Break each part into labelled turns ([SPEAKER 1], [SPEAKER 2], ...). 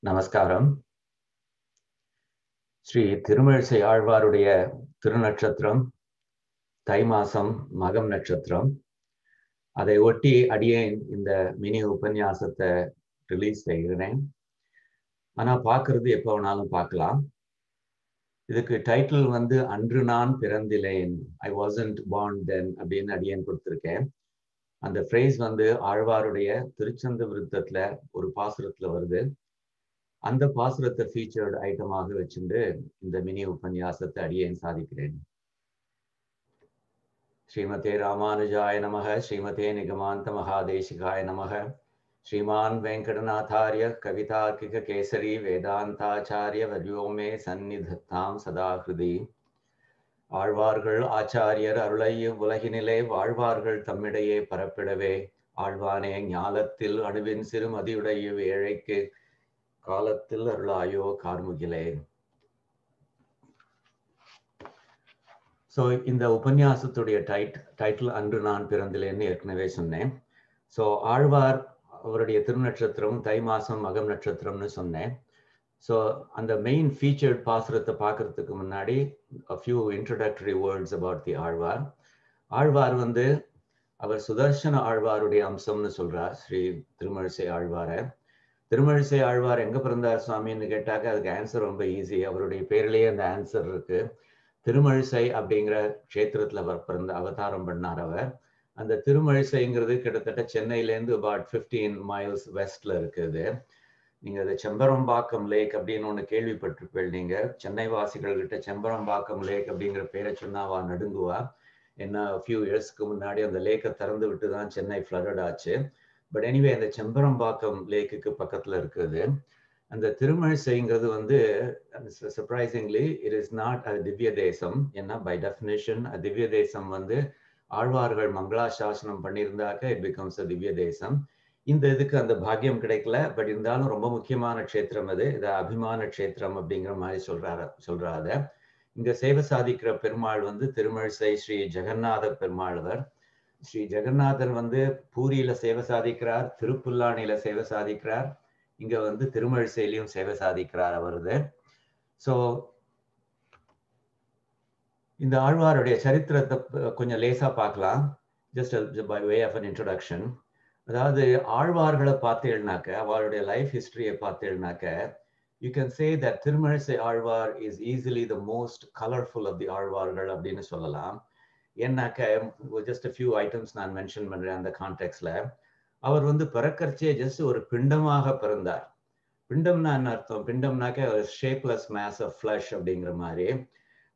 [SPEAKER 1] நமஸ்காரம். ஸ்ரீ திருமழிசை ஆழ்வாருடைய திருநட்சத்திரம் தை மாசம் மகம் நட்சத்திரம். அதை ஒட்டி அடியேன் இந்த மினி உபன்யாசத்தை ரிலீஸ் செய்கிறேன். ஆனா பார்க்கறது எப்போ வேணாலும் பார்க்கலாம். இதுக்கு டைட்டில் வந்து அன்று நான் பிறந்திலேன், ஐ வாசன்ட் பார்ன் தென் அப்படின்னு அடியேன் கொடுத்திருக்கேன். அந்த ஃப்ரேஸ் வந்து ஆழ்வாருடைய திருச்சந்த விருத்தத்துல ஒரு பாசுரத்துல வருது. அந்த பாசுரத்தை ஃபீச்சர்டு ஐட்டமாக வச்சுட்டு இந்த மினி உபன்யாசத்தை அடியேன் சாதிக்கிறேன். ஸ்ரீமதே ராமானுஜாய நமக, ஸ்ரீமதே நிகமாந்த மகாதேசிகாய நமக, ஸ்ரீமான் வெங்கடநாதாரிய கவிதார்க்கிக கேசரி வேதாந்தாச்சாரிய வர்யோமே சந்நிதத்தாம் சதாகிருதி. ஆழ்வார்கள் ஆச்சாரியர் அருளை உலகினிலே வாழ்வார்கள் தம்மிடையே பரப்பிடவே, ஆழ்வானே ஞாலத்தில் அணுவின் சிறுமதியுடைய ஏழைக்கு காலத்தில் அருளாயோ கார்முகிலே. ஸோ இந்த உபன்யாசத்துடைய டைட்டில் அன்று நான் பிறந்திலேன்னு ஏற்கனவே சொன்னேன். ஸோ ஆழ்வார் அவருடைய திருநட்சத்திரம் தை மாசம் மகம் நட்சத்திரம்னு சொன்னேன். ஸோ அந்த மெயின் ஃபீச்சர்ட் பாசுரத்தை பார்க்கறதுக்கு முன்னாடி a few introductory words about the Alvar. Alvar வந்து அவர் சுதர்சன ஆழ்வாருடைய அம்சம்னு சொல்றார் ஸ்ரீ திருமழிசை ஆழ்வாரை. திருமழிசை ஆழ்வார் எங்க பிறந்தார் சுவாமின்னு கேட்டாக்க அதுக்கு ஆன்சர் ரொம்ப ஈஸி. அவருடைய பேர்லயே அந்த ஆன்சர் இருக்கு. திருமழிசை அப்படிங்கிற க்ஷேத்திரத்துல அவர் பிறந்த அவதாரம் பண்ணார் அவர். அந்த திருமழிசைங்கிறது கிட்டத்தட்ட சென்னையிலேருந்து about 15 miles வெஸ்ட்ல இருக்குது. நீங்க அது செம்பரம்பாக்கம் லேக் அப்படின்னு ஒண்ணு கேள்விப்பட்டிருப்பீங்க. நீங்க சென்னை வாசிகள் கிட்ட செம்பரம்பாக்கம் லேக் அப்படிங்கிற பேரை சொன்னாவா நடுங்குவா. ஏன்னா ஃபியூ இயர்ஸ்க்கு முன்னாடி அந்த லேக்கை திறந்து விட்டு தான் சென்னை ஃப்ளட்டட் ஆச்சு. பட் எனிவே அந்த செம்பரம்பாக்கம் லேக்குக்கு பக்கத்துல இருக்குது. அந்த திருமழிசைங்கிறது வந்து surprisingly it is not a திவ்ய தேசம். ஏன்னா பை டெஃபினேஷன் திவ்ய தேசம் வந்து ஆழ்வார்கள் மங்களாசாசனம் பண்ணியிருந்தாக்க இட் பிகம்ஸ் அ திவ்ய தேசம். இந்த இதுக்கு அந்த பாக்கியம் கிடைக்கல. பட் இருந்தாலும் ரொம்ப முக்கியமான க்ஷேத்திரம் அது. இது அபிமான க்ஷேத்திரம் அப்படிங்கிற மாதிரி சொல்றாத. இங்க சேவை சாதிக்கிற பெருமாள் வந்து திருமழிசை ஸ்ரீ ஜெகநாத பெருமாள்வர். ஸ்ரீ ஜெகநாதர் வந்து பூரியில சேவை சாதிக்கிறார், திருப்புல்லானில சேவை சாதிக்கிறார், இங்க வந்து திருமழிசையிலையும் சேவை சாதிக்கிறார் அவரது. ஸோ இந்த ஆழ்வாருடைய சரித்திரத்தை கொஞ்சம் லேசா பார்க்கலாம். Just by way of an introduction. அதாவது ஆழ்வார்களை பார்த்தேன்னாக்க, அவருடைய லைஃப் ஹிஸ்டரியை பார்த்தேன்னாக்க, you can say that Thirumazhisai Alvar is easily the most colourful of the ஆழ்வார்கள் அப்படின்னு சொல்லலாம். ஏன்னாக்க ஜஸ்ட் ஃபியூ ஐட்டம்ஸ் நான் மென்ஷன் பண்றேன் அந்த கான்டெக்ட்ல. அவர் வந்து பிறக்கறச்சே ஜஸ்ட் ஒரு பிண்டமாக பிறந்தார். பிண்டம்னா என்ன அர்த்தம்? பிண்டம்னாக்க ஷேப்லெஸ் மேஸ் ஆஃப் ஃப்ளஷ் அப்படிங்கிற மாதிரி.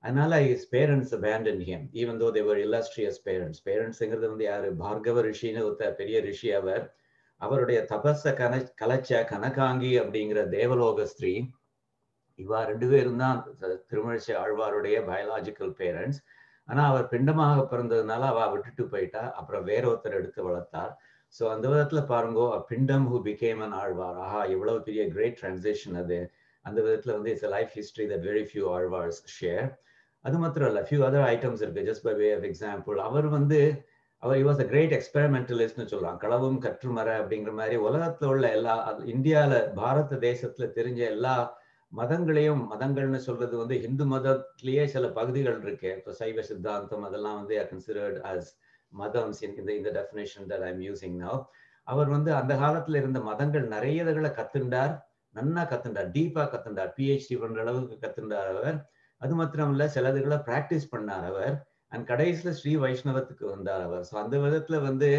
[SPEAKER 1] அதனால his parents abandoned him even though they were illustrious parents. பேரண்ட்ஸுங்கிறது வந்து யாரு? பார்கவ ரிஷின்னு ஒருத்த பெரிய ரிஷி அவர். அவருடைய தபஸ கலைச்ச கனகாங்கி அப்படிங்கிற தேவலோக ஸ்திரீ. இவா 2 பேரும் தான் திருமழிசை ஆழ்வாருடைய பயாலாஜிக்கல் பேரண்ட்ஸ். ஆனா அவர் பிண்டமாக பிறந்ததுனால அவ விட்டுட்டு போயிட்டா. அப்புறம் வேற ஒருத்தர் எடுத்து வளர்த்தார். ஸோ அந்த விதத்துல பாருங்கோ, பிண்டம் ஹூ பிகேம் அன் ஆழ்வார். ஆஹா, இவ்வளவு பெரிய கிரேட் டிரான்சிஷன் அது. அந்த விதத்துல வந்து it's life history that very few Alvars share. அது மாத்திரம் இல்ல, ஃபியூ அதர் ஐட்டம்ஸ் இருக்கு. Just by way of example, அவர் he was a great experimentalistன்னு சொல்லலாம். களவும் கற்றுமர அப்படிங்கிற மாதிரி உலகத்துல உள்ள எல்லா இந்தியால பாரத தேசத்துல தெரிஞ்ச எல்லா மதங்களையும், மதங்கள்னு சொல்றது வந்து ஹிந்து மதத்திலேயே சில பகுதிகள் இருக்கு. இப்போ சைவ சித்தாந்தம் அதெல்லாம் வந்து கன்சிடர்ட் அஸ் மதம்ஸ் இந்த definition that I am using now. அவர் வந்து அந்த காலத்துல இருந்த மதங்கள் நிறைய இதுகளை கத்துண்டார், நன்னா கத்துண்டார், டீப்பா கத்துண்டார், பிஹெச்டி பண்ற அளவுக்கு கத்துண்டார் அவர். அது மாத்திரம் இல்ல, சிலதுகளை பிராக்டிஸ் பண்ணார் அவர். அண்ட் கடைசியில ஸ்ரீ வைஷ்ணவத்துக்கு வந்தார் அவர். ஸோ அந்த விதத்துல வந்து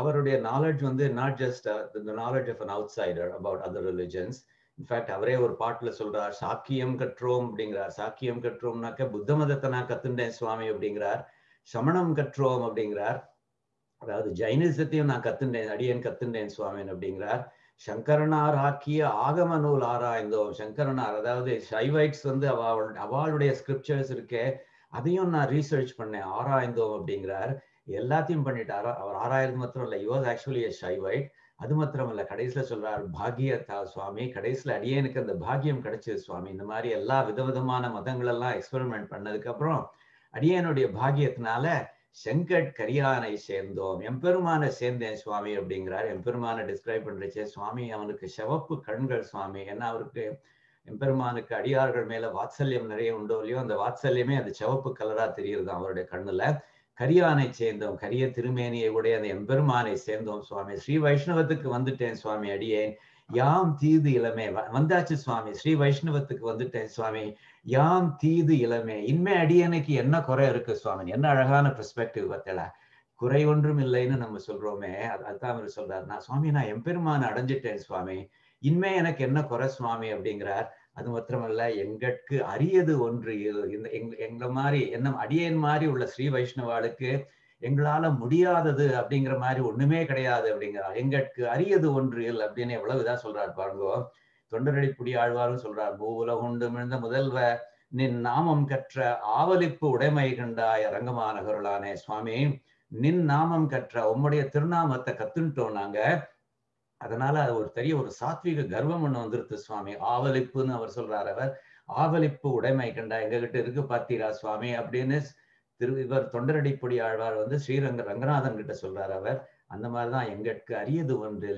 [SPEAKER 1] அவருடைய நாலேஜ் வந்து not just the knowledge of an outsider about other religions. In fact அவரே ஒரு பாட்டுல சொல்றார், சாக்கியம் கற்றோம் அப்படிங்கிறார். சாக்கியம் கற்றோம்னாக்க புத்த மதத்தை நான் கத்துண்டேன் சுவாமி அப்படிங்கிறார். சமணம் கற்றோம் அப்படிங்கிறார், அதாவது ஜைனிசத்தையும் நான் கத்துண்டேன், அடியேன் கத்துண்டேன் சுவாமின் அப்படிங்கிறார். சங்கரனார் ஆக்கிய ஆகம நூல் ஆராய்ந்தோம். சங்கரனார் அதாவது ஷைவைட்ஸ் வந்து அவளுடைய ஸ்கிரிப்சர்ஸ் இருக்கே, அதையும் நான் ரீசர்ச் பண்ணேன், ஆராய்ந்தோம் அப்படிங்கிறார். எல்லாத்தையும் பண்ணிட்டார் அவர். ஆராய்றது மாத்திரம் இல்லை, he was actually a Shaivite. அது மாத்திரம் இல்ல, கடைசியில சொல்றார், பாகியத்தா சுவாமி, கடைசியில அடியேனுக்கு அந்த பாக்கியம் கிடைச்சது சுவாமி. இந்த மாதிரி எல்லா விதவிதமான மதங்கள் எல்லாம் எக்ஸ்பெரிமெண்ட் பண்ணதுக்கு அப்புறம் அடியேனுடைய பாகியத்தினால செங்கட் கரியானை சேர்ந்தோம், எம்பெருமான சேர்ந்தேன் சுவாமி அப்படிங்கிறார். எம்பெருமான டிஸ்கிரைப் பண்றச்சே சுவாமி அவனுக்கு சிவப்பு கண்கள் சுவாமி. ஏன்னா அவருக்கு எம்பெருமானுக்கு அடியார்கள் மேல வாத்சல்யம் நிறைய உண்டோ இல்லையோ, அந்த வாத்சல்யமே அது சிவப்பு கலரா தெரியுது அவருடைய கண்ணுல. கரியானை சேர்ந்தோம், கரிய திருமேனியை உடைய அந்த எம்பெருமானை சேர்ந்தோம் சுவாமி. ஸ்ரீ வைஷ்ணவத்துக்கு வந்துட்டேன் சுவாமி அடியேன். யாம் தீது இளமே வந்தாச்சு சுவாமி, ஸ்ரீ வைஷ்ணவத்துக்கு வந்துட்டேன் சுவாமி. யாம் தீது இளமே, இனிமே அடியனுக்கு என்ன குறை இருக்கு சுவாமி? என்ன அழகான பெர்ஸ்பெக்டிவ் பார்த்தல. குறை ஒன்றும் இல்லைன்னு நம்ம சொல்றோமே, அதுதான் அவர் சொல்றாரு. நான் சுவாமி நான் எம்பெருமானை அடைஞ்சிட்டேன் சுவாமி, இனிமே எனக்கு என்ன குறை சுவாமி அப்படிங்கிறார். அது மாத்திரமல்ல, எங்கட்கு அரியது ஒன்று இந்த எங்களை மாதிரி என்ன அடியேன் மாதிரி உள்ள ஸ்ரீ வைஷ்ணவாளுக்கு எங்களால முடியாதது அப்படிங்கிற மாதிரி ஒண்ணுமே கிடையாது அப்படிங்கிறார். எங்கட்கு அரியது ஒன்று இல்லை அப்படின்னு எவ்வளவுதான் சொல்றாரு பாருங்கோ. தொண்டரடிப்புடி ஆழ்வாரும் சொல்றார், பூவுலகுண்டு மிழ்ந்த முதல்வ நின் நாமம் கற்ற ஆவலிப்பு உடைமை கண்டாய் அரங்கமானகருளானே. சுவாமி நின் நாமம் கற்ற உம்முடைய திருநாமத்தை கத்துட்டோம் நாங்க, அதனால அது ஒரு பெரிய ஒரு சாத்வீக கர்வம் ஒண்ணு வந்துருது சுவாமி. ஆவலிப்புன்னு அவர் சொல்றாரு. அவர் ஆவலிப்பு உடைமை கண்டா எங்ககிட்ட இருக்கு பார்த்தீரா சுவாமி அப்படின்னு இவர் தொண்டரடிப்புடி ஆழ்வார் வந்து ரங்கநாதன் கிட்ட சொல்றாரு. அவர் அந்த மாதிரிதான் எங்களுக்கு அரியது ஒன்று,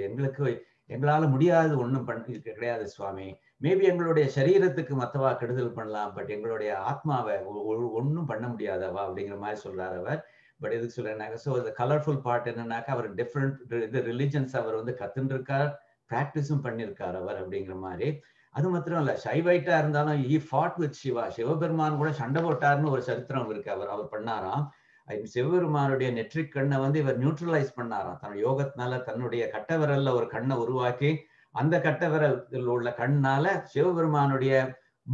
[SPEAKER 1] எங்களால முடியாது ஒண்ணும் கிடையாது சுவாமி. மேபி எங்களுடைய சரீரத்துக்கு மத்தவா கெடுதல் பண்ணலாம், பட் எங்களுடைய ஆத்மாவை ஒன்னும் பண்ண முடியாதவா அப்படிங்கிற மாதிரி சொல்றாரு அவர். பட் எதுக்கு சொல்றேன்னாக்க, ஸோ இந்த கலர்ஃபுல் பார்ட் என்னன்னாக்கா, அவர் டிஃப்ரெண்ட் இது ரிலிஜன்ஸ் அவர் வந்து கத்துருக்கார், ப்ராக்டிஸும் பண்ணியிருக்கார் அவர் அப்படிங்கிற மாதிரி. அது மாத்திரம் இல்ல, சைவைட்டா இருந்தாலும் he fought with Siva, Sivaperuman கூட சண்டை போட்டார்னு ஒரு சரித்திரம் இருக்கு. அவர் பண்ணாராம். சிவபெருமானுடைய நெற்றிக் கண்ணை வந்து இவர் நியூட்ரலைஸ் பண்ணாராம். தன் யோகத்தினால தன்னுடைய கட்ட விரல்ல ஒரு கண்ணை உருவாக்கி, அந்த கட்ட விரல் உள்ள கண்ணால சிவபெருமானுடைய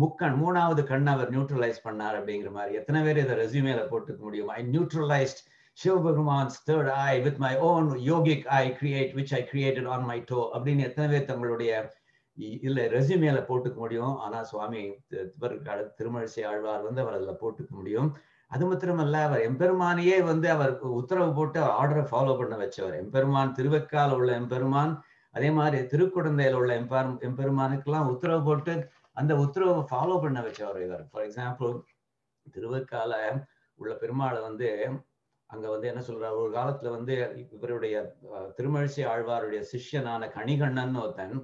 [SPEAKER 1] முக்கண் மூணாவது கண்ணை அவர் நியூட்ரலைஸ் பண்ணார் அப்படிங்கிற மாதிரி. எத்தனை பேர் இதை ரெஸ்யூமேல போட்டுக்க முடியும்? ஐ neutralised சிவபெருமான்ஸ் third eye with my own yogic eye which I created on my toe அப்படின்னு எத்தனை பேர் தங்களுடைய இல்ல ரெஸ்யூமேல போட்டுக்க முடியும்? ஆனா சுவாமி திருமழிசை ஆழ்வார் வந்து அவர் அதுல போட்டுக்க முடியும். அது மாத்திரமல்ல, அவர் எம்பெருமானையே வந்து அவர் உத்தரவு போட்டு ஆர்டரை ஃபாலோ பண்ண வச்சவர். எம்பெருமான் திருவெக்கால உள்ள எம்பெருமான், அதே மாதிரி திருக்குடந்தையில உள்ள எம்பெருமானுக்கெல்லாம் உத்தரவு போட்டு அந்த உத்தரவை ஃபாலோ பண்ண வச்சவர் இவர். ஃபார் எக்ஸாம்பிள், திருவெக்கால உள்ள பெருமாளை வந்து அங்க வந்து என்ன சொல்றாரு, ஒரு காலத்துல வந்து இவருடைய திருமழிசை ஆழ்வாருடைய சிஷ்யனான கணிகண்ணன் ஒருத்தன்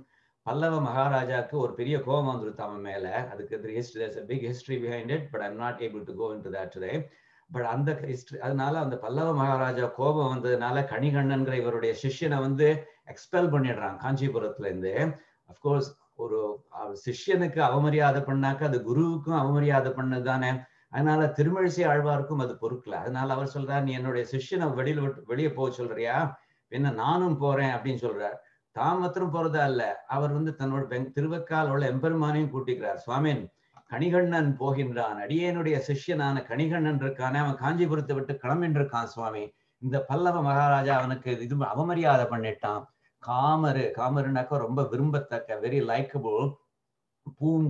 [SPEAKER 1] பல்லவ மகாராஜாக்கு ஒரு பெரிய கோபம் வந்துருது அவன் மேல. அதுக்கு there's a big history behind it, but I'm not able to go into that today. But அந்த ஹிஸ்டரி, அதனால அந்த பல்லவ மகாராஜா கோபம் வந்ததுனால கணிகண்ணன்கிற இவருடைய சிஷ்யனை வந்து எக்ஸ்பெல் பண்ணிடுறான் காஞ்சிபுரத்துல இருந்து. அப்கோர்ஸ் ஒரு சிஷ்யனுக்கு அவமரியாதை பண்ணாக்க அது குருவுக்கும் அவமரியாதை பண்ணது தானே. அதனால திருமழிசை ஆழ்வாருக்கும் அது பொறுக்கல. அதனால அவர் சொல்றார், நீ என்னுடைய சிஷ்யனை வெளியே போக சொல்றியா, என்ன நானும் போறேன் அப்படின்னு சொல்றார். தான் மாத்திரம் போறதா இல்ல, அவர் வந்து தன்னோட திருவெக்கால் உள்ள எம்பெருமானையும் கூட்டிக்கிறார். சுவாமின் கணிகண்ணன் போகின்றான், அடியேனுடைய சிஷ்யனான கணிகண்ணன் இருக்கானே, அவன் காஞ்சிபுரத்தை விட்டு கிளம்பின்னு இருக்கான் சுவாமி. இந்த பல்லவ மகாராஜா அவனுக்கு இது அவமரியாதை பண்ணிட்டான். காமருனாக்க ரொம்ப விரும்பத்தக்க, வெரி லைக்கபிள்,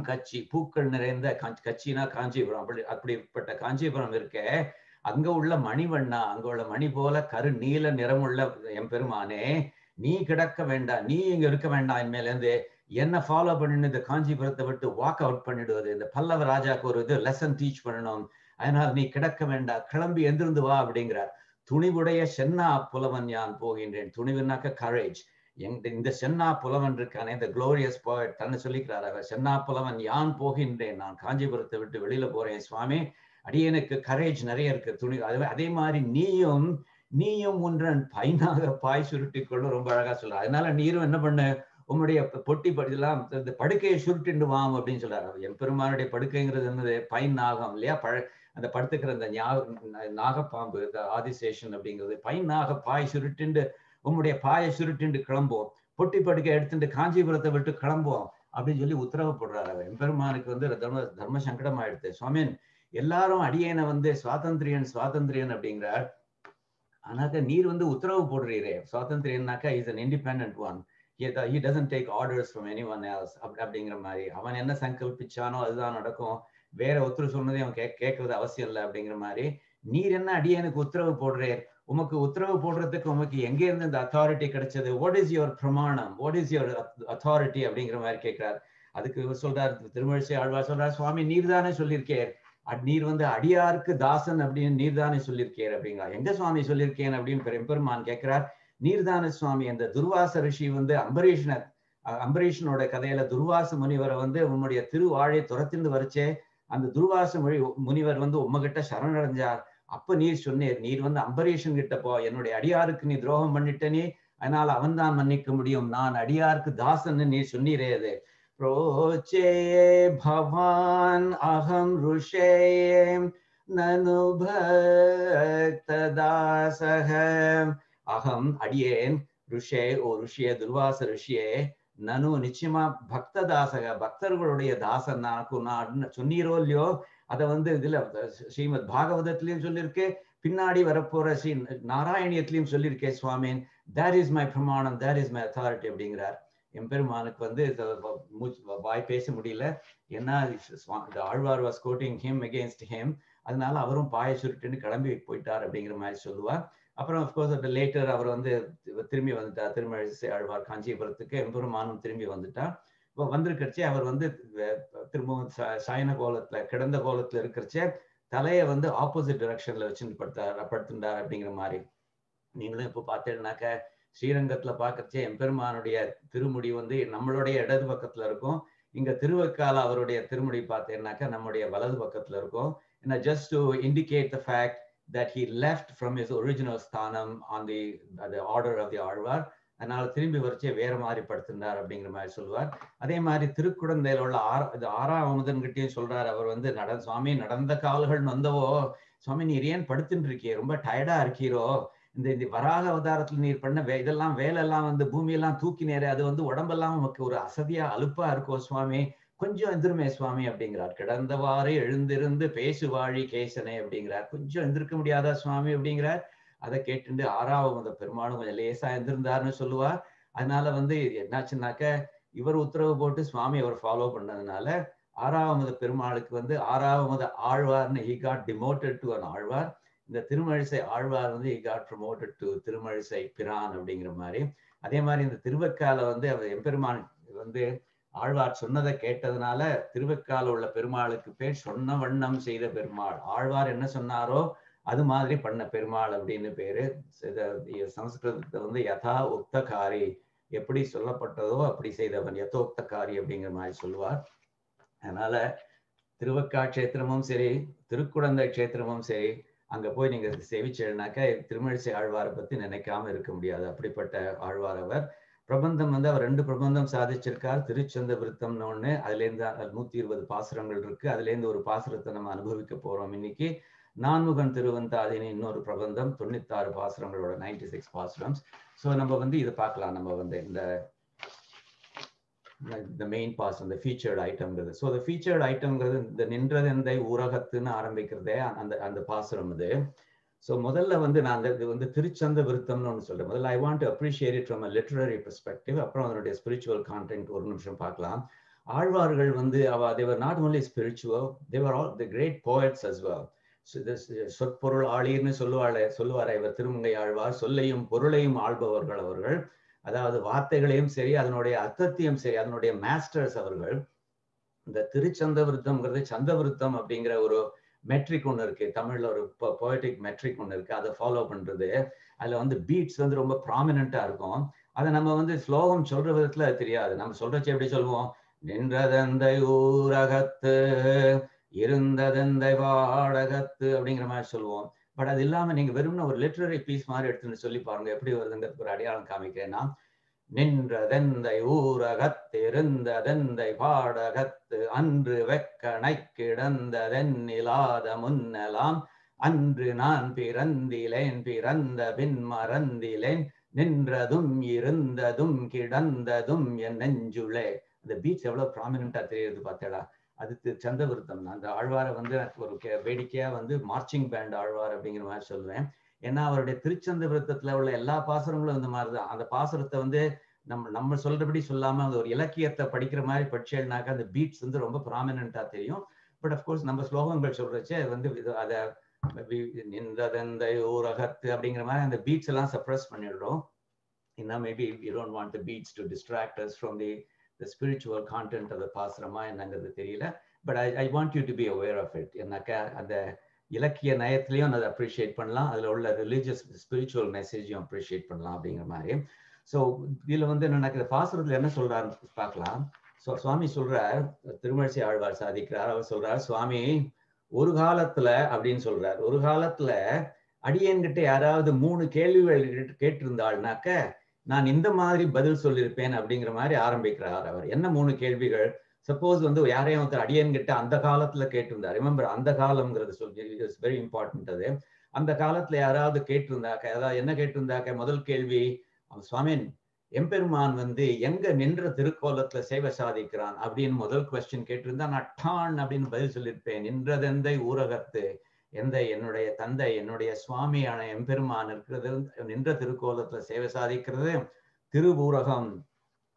[SPEAKER 1] கட்சி பூக்கள் நிறைந்த கட்சினா காஞ்சிபுரம். அப்படிப்பட்ட காஞ்சிபுரம் இருக்க, அங்க உள்ள மணிவண்ணா, அங்க உள்ள மணி போல கரு நீல நிறமுள்ள எம்பெருமானே, நீ கிடக்க வேண்டாம், நீ இங்க இருக்க வேண்டாம், இனிமேலேருந்து என்ன ஃபாலோ பண்ணிட்டு இந்த காஞ்சிபுரத்தை விட்டு வாக் அவுட் பண்ணிடுவது, இந்த பல்லவ ராஜாக்கு ஒரு இது லெசன் டீச் பண்ணணும், அதனால நீ கிடக்க வேண்டாம், கிளம்பி எந்திருந்து வா அப்படிங்கிறார். துணிவுடைய சென்னா புலவன் யான் போகின்றேன். துணிவுனாக்க கரேஜ். இந்த சென்னா புலவன் இருக்கானே, இந்த குளோரியஸ் போயட் தன்னை சொல்லிக்கிறார் அவர். சென்னா புலவன் யான் போகின்றேன், நான் காஞ்சிபுரத்தை விட்டு வெளியில போறேன் சுவாமி, அடியனுக்கு கரேஜ் நிறைய இருக்கு, துணி. அதே மாதிரி நீயும் ஒன்றன் பைனாக பாய் சுருட்டி கொள்ளும், ரொம்ப அழகா சொல்ற. அதனால நீரும் என்ன பண்ண, உன்னுடைய பொட்டி படிலாம் இந்த படுக்கையை சுருட்டிண்டு வாம் அப்படின்னு சொல்றாரு. எம்பெருமானுடைய படுக்கைங்கிறது என்னது, பைன் நாகம் இல்லையா, அந்த படுத்துக்கிற அந்த நாகப்பாம்பு, ஆதிசேஷன் அப்படிங்கிறது. பைன் நாக பாய் சுருட்டிண்டு உம்முடைய பாயை சுருட்டிண்டு கிளம்புவோம், பொட்டி படுக்கை எடுத்துட்டு காஞ்சிபுரத்தை விட்டு கிளம்புவோம் அப்படின்னு சொல்லி உத்தரவு போடுறாரு அவர். எம்பெருமானுக்கு வந்து தர்ம சங்கடம் ஆயிடுது. சுவாமின் எல்லாரும் அடியேனை வந்து சுவாதந்திரியன் அப்படிங்கிறார். ஆனாக்க நீர் வந்து உத்தரவு போடுறீரே, சுவாதந்திரியன்னாக்கா is an independent one. He doesn't take orders from anyone else அப்படிங்கிற மாதிரி. அவன் என்ன சங்கல்பிச்சானோ அதுதான் நடக்கும், வேற ஒருத்தர் சொன்னதே அவன் கேட்கறது அவசியம் இல்லை அப்படிங்கிற மாதிரி. நீர் என்ன அடியனுக்கு உத்தரவு போடுறீர், உமக்கு உத்தரவு போடுறதுக்கு உமக்கு எங்க இருந்து இந்த அத்தாரிட்டி கிடைச்சது, வாட் இஸ் யுவர் பிரமாணம், வாட் இஸ் யுவர் அத்தாரிட்டி அப்படிங்கிற மாதிரி கேட்கிறார். அதுக்கு இவர் சொல்றார், திருமழிசை ஆழ்வார் சொல்றார், சுவாமி நீர் தானே சொல்லியிருக்கேர், நீர் வந்து அடியாருக்கு தாசன் அப்படின்னு நீர்தானே சொல்லியிருக்கேன் அப்படிங்களா. எங்க சுவாமி சொல்லியிருக்கேன் அப்படின்னு எம்பெருமான் கேட்கிறார். நீர்தான சுவாமி. அந்த துர்வாச ரிஷி வந்து அம்பரீஷனோட கதையில துர்வாச முனிவரை வந்து உன்னுடைய திருவாழை துரத்திந்து வரைச்சே அந்த துர்வாச முனிவர் வந்து உம்மகிட்ட சரணடைஞ்சார். அப்ப நீர் சொன்னீர், நீர் வந்து அம்பரீஷன் கிட்ட போ, என்னுடைய அடியாருக்கு நீ துரோகம் பண்ணிட்ட, நீ அதனால அவன் தான் மன்னிக்க முடியும், நான் அடியாருக்கு தாசன் நீ சொன்னீரே. அது प्रोचे भवान अहम ऋषे ननु भक्तदासः. அகம் அடியேன், ருஷே ஓ ருஷியே, துர்வாச ருஷியே, நனு நிச்சயமா பக்ததாசக பக்தர்களுடைய தாசன் நான் சொன்னீரோ இல்லையோ. அதை வந்து இதுல ஸ்ரீமத் பாகவதத்திலையும் சொல்லியிருக்கு, பின்னாடி வரப்போற ஸ்ரீ நாராயணியத்திலையும் சொல்லியிருக்கேன் சுவாமின். That is my pramanam, that is my authority அப்படிங்கிறார். எம்பெருமானுக்கு வந்து வாய் பேச முடியல. ஏன்னா Alvar was quoting him against him. அதனால அவரும் பாய சுருட்டுன்னு கிளம்பி போயிட்டார் அப்படிங்கிற மாதிரி சொல்லுவார். அப்புறம் அஃப்கோர்ஸ் லேட்டர் அவர் வந்து திரும்பி வந்துட்டார் திருமழிசை ஆழ்வார் காஞ்சிபுரத்துக்கு. எம்பெருமானும் திரும்பி வந்துட்டார். இப்போ வந்திருக்கிறச்சே அவர் வந்து திரும்பவும் சயன கோலத்துல கிடந்த கோலத்துல இருக்கிறச்சே தலையை வந்து ஆப்போசிட் டிரெக்ஷன்ல வச்சுன்னு படுத்துட்டார் அப்படிங்கிற மாதிரி. நீங்களும் இப்போ பார்த்தீங்கன்னாக்க ஸ்ரீரங்கத்துல பார்க்கறச்சே எம்பெருமானுடைய திருமுடி வந்து நம்மளுடைய இடது பக்கத்துல இருக்கும். இங்க திருவக்கால அவருடைய திருமுடி பார்த்தீங்கன்னாக்கா நம்முடைய வலது பக்கத்துல இருக்கும். Just to indicate the fact that he left from his original sthanam on the order of the Alvar. அதனால திரும்பி வரைச்சே வேற மாதிரி படுத்திருந்தார் அப்படிங்கிற மாதிரி சொல்லுவார். அதே மாதிரி திருக்குடந்தையில உள்ள ஆறாம் அமுதன்கிட்டையும் சொல்றாரு. அவர் வந்து சுவாமி நடந்த கால்கள் நொந்தவோ, சுவாமி நீர் ஏன் படுத்துட்டு இருக்கீ, ரொம்ப டயர்டா இருக்கீரோ, இந்த வராக அவதாரத்துல நீர் பண்ண இதெல்லாம் வேலையெல்லாம் வந்து பூமியெல்லாம் தூக்கினேரே, அது வந்து உடம்பெல்லாம் நமக்கு ஒரு அசதியா அலுப்பா இருக்கோ சுவாமி, கொஞ்சம் எந்திருமே சுவாமி அப்படிங்கிறார். கிடந்தவாறு எழுந்திருந்து பேசுவாழி கேசனே அப்படிங்கிறார். கொஞ்சம் எந்திருக்க முடியாதா சுவாமி அப்படிங்கிறார். அதை கேட்டுட்டு ஆறாவது பெருமாளும் கொஞ்சம் லேசா எந்திருந்தாருன்னு சொல்லுவார். அதனால வந்து என்னாச்சுன்னாக்க இவர் உத்தரவு போட்டு சுவாமி அவர் ஃபாலோ பண்ணதுனால ஆறாவது பெருமாளுக்கு வந்து ஆறாவது ஆழ்வார்னு he got demoted to an Alvar. இந்த திருமழிசை ஆழ்வார் வந்து he got promoted to Thirumazhisai பிரான் அப்படிங்கிற மாதிரி. அதே மாதிரி இந்த திருவக்கால வந்து அவர் எம்பெருமான் வந்து ஆழ்வார் சொன்னதை கேட்டதுனால திருவக்கால உள்ள பெருமாளுக்கு பேர் சொன்ன வண்ணம் செய்த பெருமாள். ஆழ்வார் என்ன சொன்னாரோ அது மாதிரி பண்ண பெருமாள் அப்படின்னு பேரு. சமஸ்கிருதத்தை வந்து யதா உக்தகாரி, எப்படி சொல்லப்பட்டதோ அப்படி செய்தவன் யதோக்தகாரி அப்படிங்கிற மாதிரி சொல்லுவார். அதனால திருவக்கா கஷேத்திரமும் சரி திருக்குடந்தை கஷேத்திரமும் சரி அங்க போய் நீங்க சேவிச்சேன்னாக்க திருமழிசை ஆழ்வாரை பத்தி நினைக்காம இருக்க முடியாது. அப்படிப்பட்ட ஆழ்வார் அவர். பிரபந்தம் வந்து அவர் 2 பிரபந்தம் சாதிச்சிருக்கார். திருச்சந்த விருத்தம்னு ஒண்ணு, அதுல இருந்து 120 பாசுரங்கள் இருக்கு. அதுல இருந்து ஒரு பாசுரத்தை நம்ம அனுபவிக்க போறோம் இன்னைக்கு. நான்முகன் திருவந்தாதினி இன்னொரு பிரபந்தம், 96 பாசுரங்களோட 96 பாசுரம்ஸ். ஸோ நம்ம வந்து இதை பார்க்கலாம். நம்ம வந்து இந்த மெயின் பாஸ் அந்த ஃபீச்சர்ட் ஐட்டம்ங்கிறது. ஸோ அந்த ஃபீச்சர்ட் ஐட்டம்ங்கிறது இந்த நின்றதெந்தை ஊரகத்துன்னு ஆரம்பிக்கிறதே அந்த பாசுரம் இது. ஸோ முதல்ல வந்து நான் இது வந்து திருச்சந்த விருத்தம்னு ஒன்று சொல்றேன். முதல்ல I want to appreciate it from a literary perspective. அப்புறம் அதனுடைய ஸ்பிரிச்சுவல் கான்டென்ட் ஒரு நிமிஷம் பார்க்கலாம். ஆழ்வார்கள் வந்து they were not only spiritual, they were all the great poets as well. So this சொற்பொருள் ஆளீர்னு சொல்லுவார் இவர் திருமங்கை ஆழ்வார். சொல்லையும் பொருளையும் ஆள்பவர்கள் அவர்கள். அதாவது வார்த்தைகளையும் சரி அதனுடைய அர்த்தத்தையும் சரி அதனுடைய மாஸ்டர்ஸ் அவர்கள். இந்த திருச்சந்த விருத்தம்ங்கிறது சந்த விருத்தம் அப்படிங்கிற ஒரு மெட்ரிக் ஒன்று இருக்கு. தமிழ்ல ஒரு போய்டிக் மெட்ரிக் ஒன்று இருக்கு. அதை ஃபாலோ பண்றது. அதுல வந்து பீட்ஸ் வந்து ரொம்ப ப்ராமினெண்டா இருக்கும். அதை நம்ம வந்து ஸ்லோகம் சொல்ற விதத்துல அது தெரியாது. நம்ம சொல்றச்சு எப்படி சொல்லுவோம், நின்றதந்தை ஊரகத்து இருந்ததந்தை வாடகத்து அப்படிங்கிற மாதிரி சொல்லுவோம். பட் அது இல்லாம நீங்க வெறும்னா ஒரு லிட்டரரி பீஸ் மாதிரி எடுத்துன்னு சொல்லி பாருங்க எப்படி வருதுங்கிறதுக்கு ஒரு அடையாளம் காமிக்கிறேன்னா, நின்றதெந்தை ஊரகத்திருந்ததெந்தை பாடகத்து அன்று வெக்கனை கிடந்ததென்னிலாத முன்னலாம் அன்று நான் பிறந்திலேன் பிறந்த பின் மறந்திலேன் நின்றதும் இருந்ததும் கிடந்ததும் என் நெஞ்சுளே. அந்த பீச் எவ்வளவு ப்ராமினெண்டா தெரியுது பார்த்தேடா. அது சந்த விருத்தம். அந்த ஆழ்வாரை வந்து ஒரு வேடிக்கையா வந்து மார்ச்சிங் பேண்ட் ஆழ்வார் அப்படிங்கிற மாதிரி சொல்லுவேன். ஏன்னா அவருடைய திருச்சந்த விருத்தத்துல உள்ள எல்லா பாசுரங்களும் இந்த மாதிரிதான். அந்த பாசுரத்தை வந்து நம்ம சொல்றபடி சொல்லாம அந்த ஒரு இலக்கியத்தை படிக்கிற மாதிரி படிச்சேன்னாக்கா அந்த பீட்ஸ் வந்து ரொம்ப ப்ராமினெண்டா தெரியும். பட் அஃப்கோர்ஸ் நம்ம ஸ்லோகங்கள் சொல்றச்சே வந்து அதை நின்றதந்தை ஊரகத்து அப்படிங்கிற மாதிரி அந்த பீட்ஸ் எல்லாம் சப்ரஸ் பண்ணிடுறோம். ஏன்னா maybe you don't want the beats to distract us from the the spiritual content of the பாசுரமா என்னங்கிறது தெரியல. But I want you to be aware of it. என்னக்கா அந்த இலக்கிய நயத்திலையும் அதை அப்ரிஷியேட் பண்ணலாம், அதில் உள்ள ரிலீஜியஸ் ஸ்பிரிச்சுவல் மெசேஜையும் அப்ரிஷியேட் பண்ணலாம் அப்படிங்கிற மாதிரி. ஸோ இதில் வந்து என்ன பாசுரத்தில் என்ன சொல்றாருன்னு பார்க்கலாம். ஸோ சுவாமி சொல்றார், திருமழிசை ஆழ்வார் சாதிக்கிறார், அவர் சொல்றார், சுவாமி ஒரு காலத்துல அப்படின்னு சொல்றார், ஒரு காலத்துல அடியேன்கிட்ட யாராவது 3 கேள்விகள் கேட்டிருந்தாள்னாக்க நான் இந்த மாதிரி பதில் சொல்லியிருப்பேன் அப்படிங்கிற மாதிரி ஆரம்பிக்கிறார் அவர். என்ன 3 கேள்விகள்? சப்போஸ் வந்து யாரையும் ஒருத்தர் அடியன்கிட்ட அந்த காலத்துல கேட்டிருந்தார், ரிமெம்பர் அந்த காலம்ங்கிறது சொல்லி இட்ஸ் வெரி இம்பார்ட்டன்ட். அது அந்த காலத்துல யாராவது கேட்டிருந்தாக்க, அதாவது என்ன கேட்டிருந்தாக்க, முதல் கேள்வி, சுவாமின் எம்பெருமான் வந்து எங்க நின்ற திருக்கோலத்துல சேவை சாதிக்கிறான் அப்படின்னு முதல் கொஸ்டின் கேட்டிருந்தா நான் டான் அப்படின்னு பதில் சொல்லியிருப்பேன். நின்றதெந்தை ஊரகத்து, எந்த என்னுடைய தந்தை என்னுடைய சுவாமியான எம்பெருமான் இருக்கிறது நின்ற திருக்கோலத்துல சேவை சாதிக்கிறது திருவூரகம்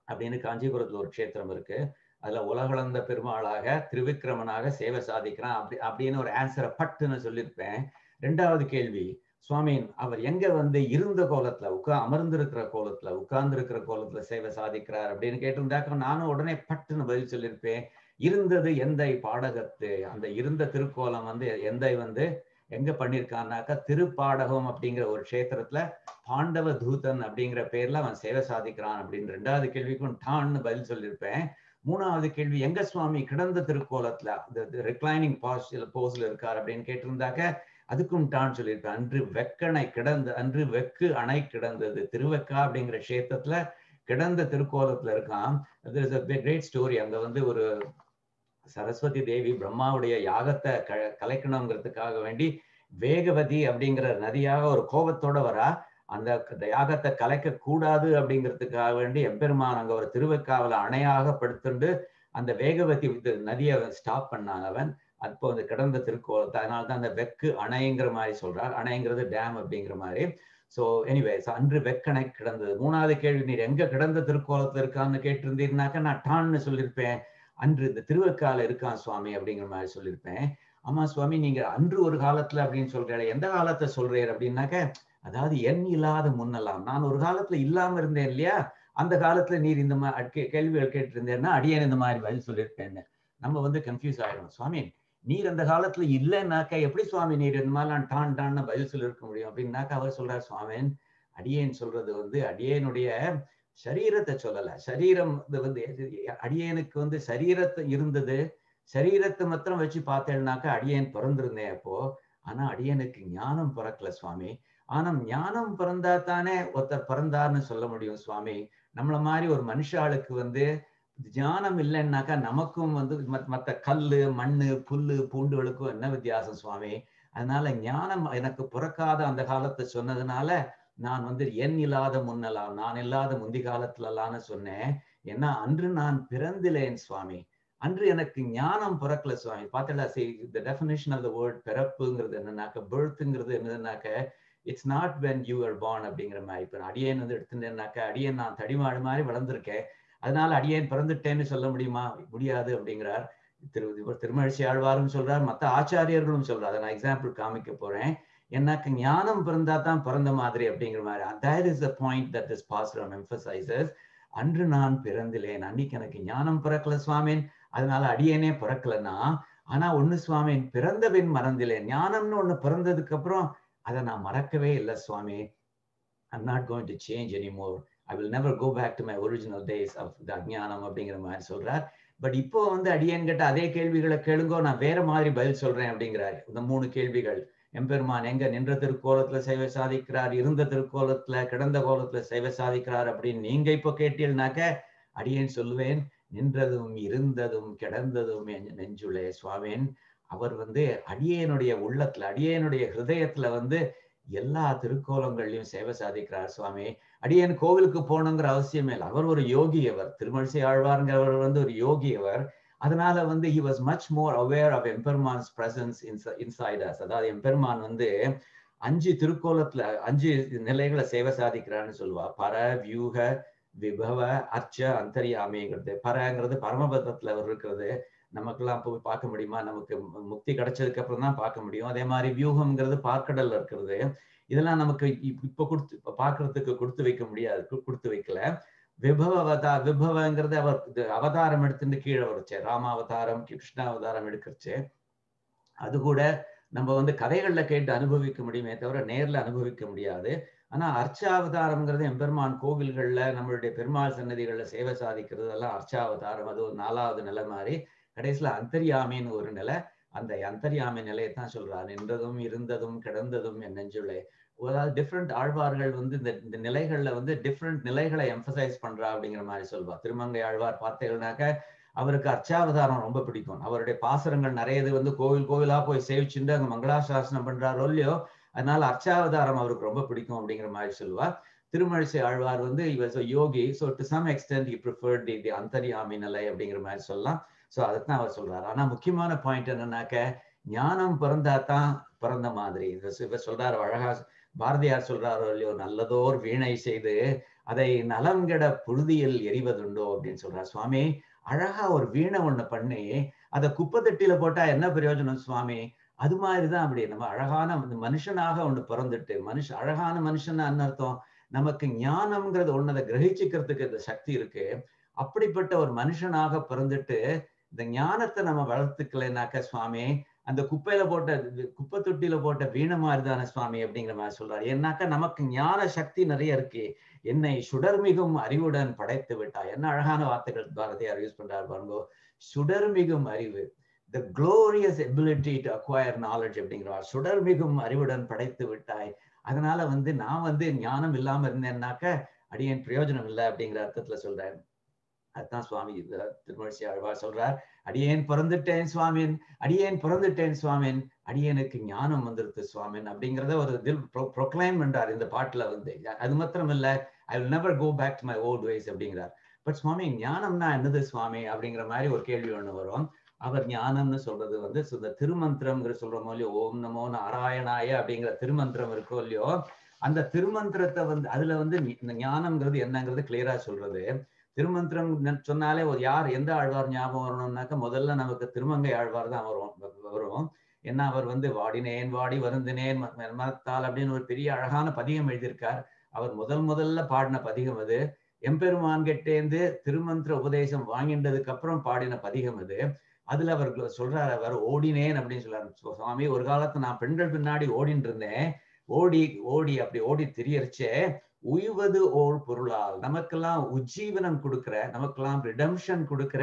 [SPEAKER 1] அப்படின்னு காஞ்சிபுரத்துல ஒரு க்ஷேத்திரம் இருக்கு. அதுல உலகளந்த பெருமாளாக திருவிக்கிரமனாக சேவை சாதிக்கிறான் அப்படின்னு ஒரு ஆன்சரை பட்டுன்னு சொல்லியிருப்பேன். 2வது கேள்வி, சுவாமின் அவர் எங்க வந்து இருந்த கோலத்துல அமர்ந்திருக்கிற கோலத்துல உட்கார்ந்து கோலத்துல சேவை சாதிக்கிறார் அப்படின்னு கேட்டிருந்தாக்க நானும் உடனே பட்டுன்னு பதில் சொல்லியிருப்பேன். இருந்தது எந்தை பாடகத்து, அந்த இருந்த திருக்கோலம் வந்து எந்தை வந்து எங்க பண்ணியிருக்கான்னாக்கா திருப்பாடகம் அப்படிங்கிற ஒரு க்ஷேத்திரத்துல பாண்டவ தூதன் அப்படிங்கிற பேர்ல அவன் சேவை சாதிக்கிறான் அப்படின்னு 2வது கேள்விக்கும் டான்னு பதில் சொல்லியிருப்பேன். 3வது கேள்வி, எங்க சுவாமி கிடந்த திருக்கோலத்துல ரிக்ளைனிங் போஸ்ல இருக்கார் அப்படின்னு கேட்டிருந்தாக்க அதுக்கும் டான் சொல்லியிருப்பேன். அன்று வெக்கணை கிடந்த, அன்று வெக்கு அணை கிடந்தது, திருவெக்கா அப்படிங்கிற க்ஷேத்திரத்துல கிடந்த திருக்கோலத்துல இருக்கான். Great story. அங்க வந்து ஒரு சரஸ்வதி தேவி பிரம்மாவுடைய யாகத்தை கலைக்கணுங்கிறதுக்காக வேண்டி வேகவதி அப்படிங்கிற நதியாக ஒரு கோபத்தோட வரா. அந்த யாகத்தை கலைக்க கூடாது அப்படிங்கிறதுக்காக வேண்டி எம்பெருமான் அங்க ஒரு திருவெக்காவில அணையாக படுத்துண்டு அந்த வேகவதி நதியை ஸ்டாப் பண்ணாங்க அவன். அப்போ அந்த கிடந்த திருக்கோலத்தை, அதனால்தான் அந்த வெக்கு அணைங்கிற மாதிரி சொல்றார். அணைங்கிறது டேம் அப்படிங்கிற மாதிரி. ஸோ எனிவேஸ் அன்று வெக்கணை கிடந்தது. 3வது கேள்வி, நீர் எங்க கிடந்த திருக்கோலத்துல இருக்கான்னு கேட்டிருந்தீர்னாக்க நான் டான்னு சொல்லியிருப்பேன். அன்று இந்த திருவெக்கால இருக்கான் சுவாமி அப்படிங்கிற மாதிரி சொல்லியிருப்பேன். ஆமா சுவாமி, நீங்க அன்று ஒரு காலத்துல அப்படின்னு சொல்றீங்க, எந்த காலத்தை சொல்றீர் அப்படின்னாக்க, அதாவது என் இல்லாத முன்னெல்லாம் நான் ஒரு காலத்துல இல்லாம இருந்தேன் இல்லையா, அந்த காலத்துல நீர் இந்த மாதிரி கேள்விகள் கேட்டிருந்தேன்னா அடியேன் இந்த மாதிரி பதில் சொல்லியிருப்பேன்னு. நம்ம வந்து கன்ஃபியூஸ் ஆயிடும். சுவாமி நீர் அந்த காலத்துல இல்லைன்னாக்கா எப்படி சுவாமி நீர் இந்த மாதிரி நான் டான் டான்னு பதில் சொல்லியிருக்க முடியும் அப்படின்னாக்கா அவர் சொல்றார், சுவாமின் அடியேன் சொல்றது வந்து அடியேனுடைய சரீரத்தை சொல்லல. சரீரம் வந்து அடியேனுக்கு வந்து சரீரத்தை இருந்தது, சரீரத்தை மாத்திரம் வச்சு பார்த்தேன்னாக்கா அடியேன் பிறந்திருந்தேன் அப்போ. ஆனா அடியனுக்கு ஞானம் பிறக்கல சுவாமி. ஆனா ஞானம் பிறந்தா தானே ஒருத்தர் பிறந்தார்னு சொல்ல முடியும் சுவாமி. நம்மள மாதிரி ஒரு மனுஷாளுக்கு வந்து ஞானம் இல்லைன்னாக்கா நமக்கும் வந்து மற்ற கல்லு மண்ணு புல்லு பூண்டுகளுக்கும் என்ன வித்தியாசம் சுவாமி. அதனால ஞானம் எனக்கு பிறக்காத அந்த காலத்தை சொன்னதுனால நான் வந்து என் இல்லாத முன்னலாம், நான் இல்லாத முந்தி காலத்துலலான்னு சொன்னேன். ஏன்னா அன்று நான் பிறந்திலேன் சுவாமி, அன்று எனக்கு ஞானம் பிறக்கல சுவாமி. பார்த்தல the definition of the word பிறப்புங்கிறது என்னன்னாக்க, birthங்கிறது என்னதுன்னாக்க it's not when you were born அப்படிங்கிற மாதிரி. இப்போ அடியேன் வந்து எடுத்துட்டேன்னாக்க அடியேன் நான் தடிமாடு மாதிரி வளர்ந்துருக்கேன், அதனால அடியேன் பிறந்துட்டேன்னு சொல்ல முடியுமா? முடியாது அப்படிங்கிறார். திருமழிசை ஆழ்வாரும் சொல்றார், மற்ற ஆச்சாரியர்களும் சொல்றார். அதை நான் எக்ஸாம்பிள் காமிக்க போறேன். எனக்கு ஞானம் பிறந்தா தான் பிறந்த மாதிரி அப்படிங்கிற மாதிரி. that is the point that this பாசுரம் emphasizes. அன்று நான் பிறந்திலேன், அன்னைக்கு எனக்கு ஞானம் பிறக்கல சுவாமின், அதனால அடியேனே பிறக்கலன்னா. ஆனா ஒண்ணு சுவாமின், பிறந்த பின் மறந்திலேன். ஞானம்னு ஒண்ணு பிறந்ததுக்கு அப்புறம் அதை நான் மறக்கவே இல்லை சுவாமி. I'm not going to change anymore. I will never go back to my original days of the அஜ்ஞானம் அப்படிங்கிற மாதிரி சொல்றார். பட் இப்போ வந்து அடியேன் கிட்ட அதே கேள்விகளை கேளுங்கோ, நான் வேற மாதிரி பதில் சொல்றேன் அப்படிங்கிறாரு. இந்த 3 கேள்விகள், எம்பெருமான் எங்க நின்ற திருக்கோலத்துல சேவை சாதிக்கிறார், இருந்த திருக்கோலத்துல கிடந்த கோலத்துல சேவை சாதிக்கிறார் அப்படின்னு நீங்க இப்போ கேட்டீங்கன்னாக்க அடியேன் சொல்லுவேன், நின்றதும் இருந்ததும் கிடந்ததும் நெஞ்சுளே சுவாமின். அவர் வந்து அடியேனுடைய உள்ளத்துல, அடியேனுடைய ஹிருதயத்துல வந்து எல்லா திருக்கோலங்கள்லயும் சேவை சாதிக்கிறார் சுவாமி. அடியேன் கோவிலுக்கு போகணுங்கிற அவசியமே இல்லை. அவர் ஒரு யோகி. அவர் திருமழிசை ஆழ்வார்ங்கிறவர் வந்து ஒரு யோகி அவர். அதனால வந்து he was much more aware of எம்பெருமான்ஸ் presence inside us. அதாவது எம்பெருமான் வந்து 5 திருக்கோலத்துல 5 நிலைகளை சேவை சாதிக்கிறான்னு சொல்லுவா. பர, வியூக, விபவ, அர்ச்ச, அந்தரியாமிங்கிறது. பரங்கிறது பரமபதத்துல அவர் இருக்கிறது, நமக்கெல்லாம் போய் பார்க்க முடியுமா? நமக்கு முக்தி கிடைச்சதுக்கு அப்புறம் தான் பார்க்க முடியும். அதே மாதிரி வியூகம்ங்கிறது பார்க்கடல்ல இருக்கிறது. இதெல்லாம் நமக்கு இப்ப பார்க்கறதுக்கு கொடுத்து வைக்க முடியாது, கொடுத்து வைக்கல. விபவங்கிறது அவர் அவதாரம் எடுத்துட்டு கீழே வரச்சே, ராமாவதாரம் கிருஷ்ணாவதாரம் எடுக்கிறச்சே, அது கூட நம்ம வந்து கதைகள்ல கேட்டு அனுபவிக்க முடியுமே தவிர நேர்ல அனுபவிக்க முடியாது. ஆனா அர்ச்சாவதாரம்ங்கிறது எம்பெருமான் கோவில்கள்ல நம்மளுடைய பெருமாள் சன்னதிகள்ல சேவை சாதிக்கிறது எல்லாம் அர்ச்சாவதாரம். அது ஒரு 4வது நிலை மாதிரி. கடைசியில அந்தர்யாமின்னு ஒரு நிலை. அந்த அந்தர்யாமி நிலையை தான் சொல்றார். நின்றதும் இருந்ததும் கிடந்ததும் என் நெஞ்சுள்ளே. அதாவது டிஃப்ரெண்ட் ஆழ்வார்கள் வந்து இந்த நிலைகள்ல வந்து டிஃப்ரெண்ட் நிலைகளை எம்பசைஸ் பண்றா அப்படிங்கிற மாதிரி சொல்வா. திருமங்கை ஆழ்வார் பார்த்தீங்கன்னாக்க அவருக்கு அர்ச்சாவதாரம் ரொம்ப பிடிக்கும். அவருடைய பாசுரங்கள் நிறைய இது வந்து கோவில் கோவிலா போய் சேவிச்சுட்டு அங்க மங்களாசாசனம் பண்றாரோ இல்லையோ, அதனால அர்ச்சாவதாரம் அவருக்கு ரொம்ப பிடிக்கும் அப்படிங்கிற மாதிரி சொல்லுவா. திருமழிசை ஆழ்வார் வந்து இவர் யோகி, so to some extent he preferred the அந்தர்யாமி நிலை அப்படிங்கிற மாதிரி சொல்லலாம். ஸோ அதைத்தான் அவர் சொல்றாரு. ஆனா முக்கியமான பாயிண்ட் என்னன்னாக்க, ஞானம் பிறந்தா தான் பிறந்த மாதிரி. இவர் சொல்றாரு அழகா, பாரதியார் சொல்றாரோ இல்லையோ, நல்லதோர் வீணை செய்து அதை நலங்கெட புழுதியில் எறிவதுண்டோ அப்படின்னு சொல்றார். சுவாமி அழகா ஒரு வீணை ஒண்ணு பண்ணி அதை குப்பை தொட்டியில போட்டா என்ன பிரயோஜனம் சுவாமி? அது மாதிரிதான் அப்படி நம்ம அழகான மனுஷனாக ஒண்ணு பிறந்துட்டு, அழகான மனுஷன் அர்த்தம், நமக்கு ஞானம்ங்கிறது ஒண்ணு அதை கிரகிச்சுக்கிறதுக்கு இந்த சக்தி இருக்கு. அப்படிப்பட்ட ஒரு மனுஷனாக பிறந்துட்டு இந்த ஞானத்தை நம்ம வளர்த்துக்கலைனாக்க சுவாமி, அந்த குப்பை தொட்டியில போட்ட வீணை மாதிரிதானே சுவாமி அப்படிங்கிற மாதிரி சொல்றாரு. ஏன்னாக்கா நமக்கு ஞான சக்தி நிறைய இருக்கு. என்னை சுடர்மிகும் அறிவுடன் படைத்து விட்டாய். என்ன அழகான வார்த்தைகள் பாரதியார் யூஸ் பண்றாரு பாருங்க. சுடர்மிகும் அறிவு, the glorious ability to acquire knowledge அப்படிங்கிறார். சுடர்மிகும் அறிவுடன் படைத்து விட்டாய். அதனால வந்து நான் வந்து ஞானம் இல்லாம இருந்தேன்னாக்க அடியேன் பிரயோஜனம் இல்லை அப்படிங்கிற அர்த்தத்துல சொல்றேன். அதுதான் சுவாமி திருமழிசை ஆழ்வார் சொல்றார், அடியேன் பிறந்துட்டேன் சுவாமின், அடியேன் பிறந்துட்டேன் சுவாமின், அடியேனுக்கு ஞானம் வந்துருது சுவாமின் அப்படிங்கிறத ஒரு ப்ரொக்ளைம் பண்றார் இந்த பாட்டுல வந்து. அது மாத்திரம் இல்ல, I will never go back to my old ways அப்படிங்கிறார். பட் சுவாமி ஞானம்னா என்னது சுவாமி அப்படிங்கிற மாதிரி ஒரு கேள்வி ஒண்ணு வரும். அவர் ஞானம்னு சொல்றது வந்து இந்த திருமந்திரம்ங்கிற சொல்றோமோ இல்லையோ, ஓம் நமோ நாராயணாய அப்படிங்கிற திருமந்திரம் இருக்கோ இல்லையோ, அந்த திருமந்திரத்தை வந்து அதுல வந்து இந்த ஞானம்ங்கிறது என்னங்கிறது கிளியரா சொல்றது. திருமந்திரம் சொன்னாலே ஒரு யார் எந்த ஆழ்வார் ஞாபகம் வரணும்னாக்க முதல்ல நமக்கு திருமங்கை ஆழ்வார் தான் வரும். ஏன்னா அவர் வந்து வாடினேன் வாடி வருந்தினேன் மனத்தால் அப்படின்னு ஒரு பெரிய அழகான பதிகம் எழுதியிருக்கார். அவர் முதல்ல பாடின பதிகம் அது. எம்பெருமான் கிட்டேந்து திருமந்திர உபதேசம் வாங்கின்றதுக்கு அப்புறம் பாடின பதிகம் அது. அதுல அவர் சொல்றாரு, அவர் ஓடினேன் அப்படின்னு சொல்றாரு. சுவாமி ஒரு காலத்துல நான் பெண்கள் பின்னாடி ஓடிட்டு இருந்தேன், ஓடி அப்படி ஓடி திரியரிச்சே, உய்வது ஓர் பொருளால் நமக்கெல்லாம் உஜ்ஜீவனம் கொடுக்கிற, நமக்கெல்லாம் ரிடம்ஷன் கொடுக்கிற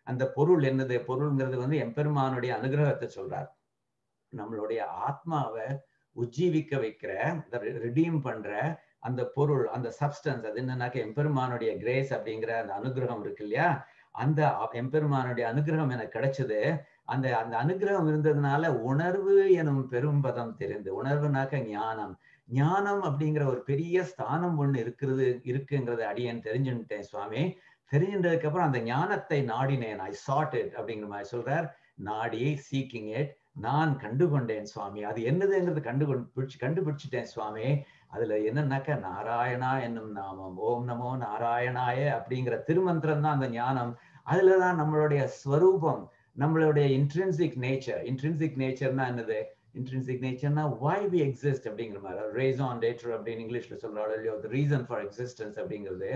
[SPEAKER 1] அந்த பொருள் என்னது? பொருள்ங்கிறது வந்து எம்பெருமானுடைய அனுகிரகத்தை சொல்றார். நம்மளுடைய ஆத்மாவை உஜ்ஜீவிக்க வைக்கிற, ரிடீம் பண்ற அந்த பொருள், அந்த சப்ஸ்டன்ஸ், அது என்னன்னாக்க எம்பெருமானுடைய கிரேஸ் அப்படிங்கிற அந்த அனுகிரகம் இருக்கு இல்லையா? அந்த எம்பெருமானுடைய அனுகிரகம் எனக்கு கிடைச்சது. அந்த அந்த அனுகிரகம் இருந்ததுனால உணர்வு எனும் பெரும்பதம் தெரிந்து, உணர்வுனாக்க ஞானம், ஞானம் அப்படிங்கிற ஒரு பெரிய ஸ்தானம் ஒண்ணு இருக்குங்கிறத அடியேன் தெரிஞ்சுட்டேன் சுவாமி. தெரிஞ்சுட்டதுக்கு அப்புறம் அந்த ஞானத்தை நாடினேன், ஐ சாட் இட் அப்படிங்கிற மாதிரி சொல்றார். நாடி, சீக்கிங் இட், நான் கண்டுகொண்டேன் சுவாமி. அது என்னதுங்கிறது கண்டுபிடிச்சிட்டேன் சுவாமி. அதுல என்னன்னாக்க நாராயணா என்னும் நாமம், ஓம் நமோ நாராயணாய அப்படிங்கிற திருமந்திரம் தான் அந்த ஞானம். அதுலதான் நம்மளுடைய ஸ்வரூபம், நம்மளுடைய இன்ட்ரின்சிக் நேச்சர்னா என்னது? இன்ட்ரின்சிக் நேச்சர்னா why we exist அப்படிங்கிற மாதிரி, raison d'être அப்படின்னு இங்கிலீஷ்ல சொல்றாங்க இல்லையோ, the reason for existence அப்படிங்கிறது.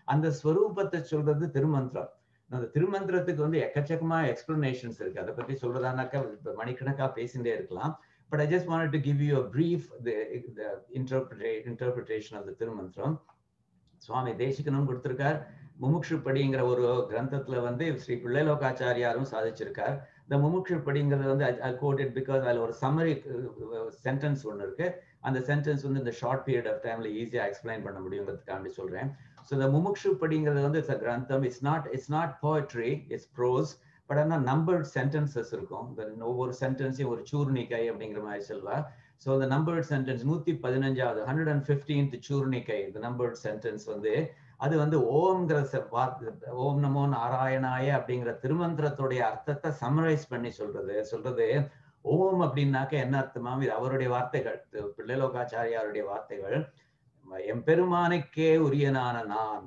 [SPEAKER 1] அந்த ஸ்வரூபத்தை சொல்றது திருமந்திரம். அந்த திருமந்திரத்துக்கு வந்து எக்கச்சக்கமா எக்ஸ்பிளனேஷன்ஸ் இருக்கு. அதை பத்தி சொல்றதானாக்கா மணிக்கணக்கா பேசிட்டே இருக்கலாம். But I just wanted to give you a brief the interpretation of the Thirumanthiram. சுவாமி தேசிகனும் கொடுத்திருக்கார். முமுக்ஷு படிங்கிற ஒரு கிரந்தத்துல வந்து ஸ்ரீ பிள்ளைலோகாச்சாரியாரும் சாதிச்சிருக்கார். இந்த முமுக்ஷு படிங்கிறது வந்து I quoted because அதுல ஒரு சம்மரி சென்டென்ஸ் ஒன்று இருக்கு. அந்த சென்டென்ஸ் வந்து இந்த ஷார்ட் பீரியட் ஆஃப் டைம்ல ஈஸியா எக்ஸ்பிளைன் பண்ண முடியுங்கிறதுக்காண்டி சொல்றேன். ஸோ இந்த முமுக்ஷு படிங்கிறது வந்து இட்ஸ் கிரந்தம். It's not poetry, it's prose. But ஆனால் நம்பர்ட் சென்டென்சஸ் இருக்கும். இந்த ஒவ்வொரு சென்டென்ஸையும் ஒரு சூர்ணிக்கை அப்படிங்கிற மாதிரி சொல்வா. ஸோ இந்த நம்பர்ட் சென்டென்ஸ் 115வது 115th சூர்ணிக்கை, இந்த நம்பர்ட் சென்டென்ஸ் வந்து அது வந்து ஓம்ங்கிற ஓம் நமோ நாராயணாய அப்படிங்கிற திருமந்திரத்துடைய அர்த்தத்தை சம்மரைஸ் பண்ணி சொல்றது. ஓம் அப்படின்னாக்க என்ன அர்த்தமா? இது அவருடைய வார்த்தைகள், பிள்ளைலோகாச்சாரியாருடைய வார்த்தைகள். எம்பெருமானுக்கே உரியனான நான்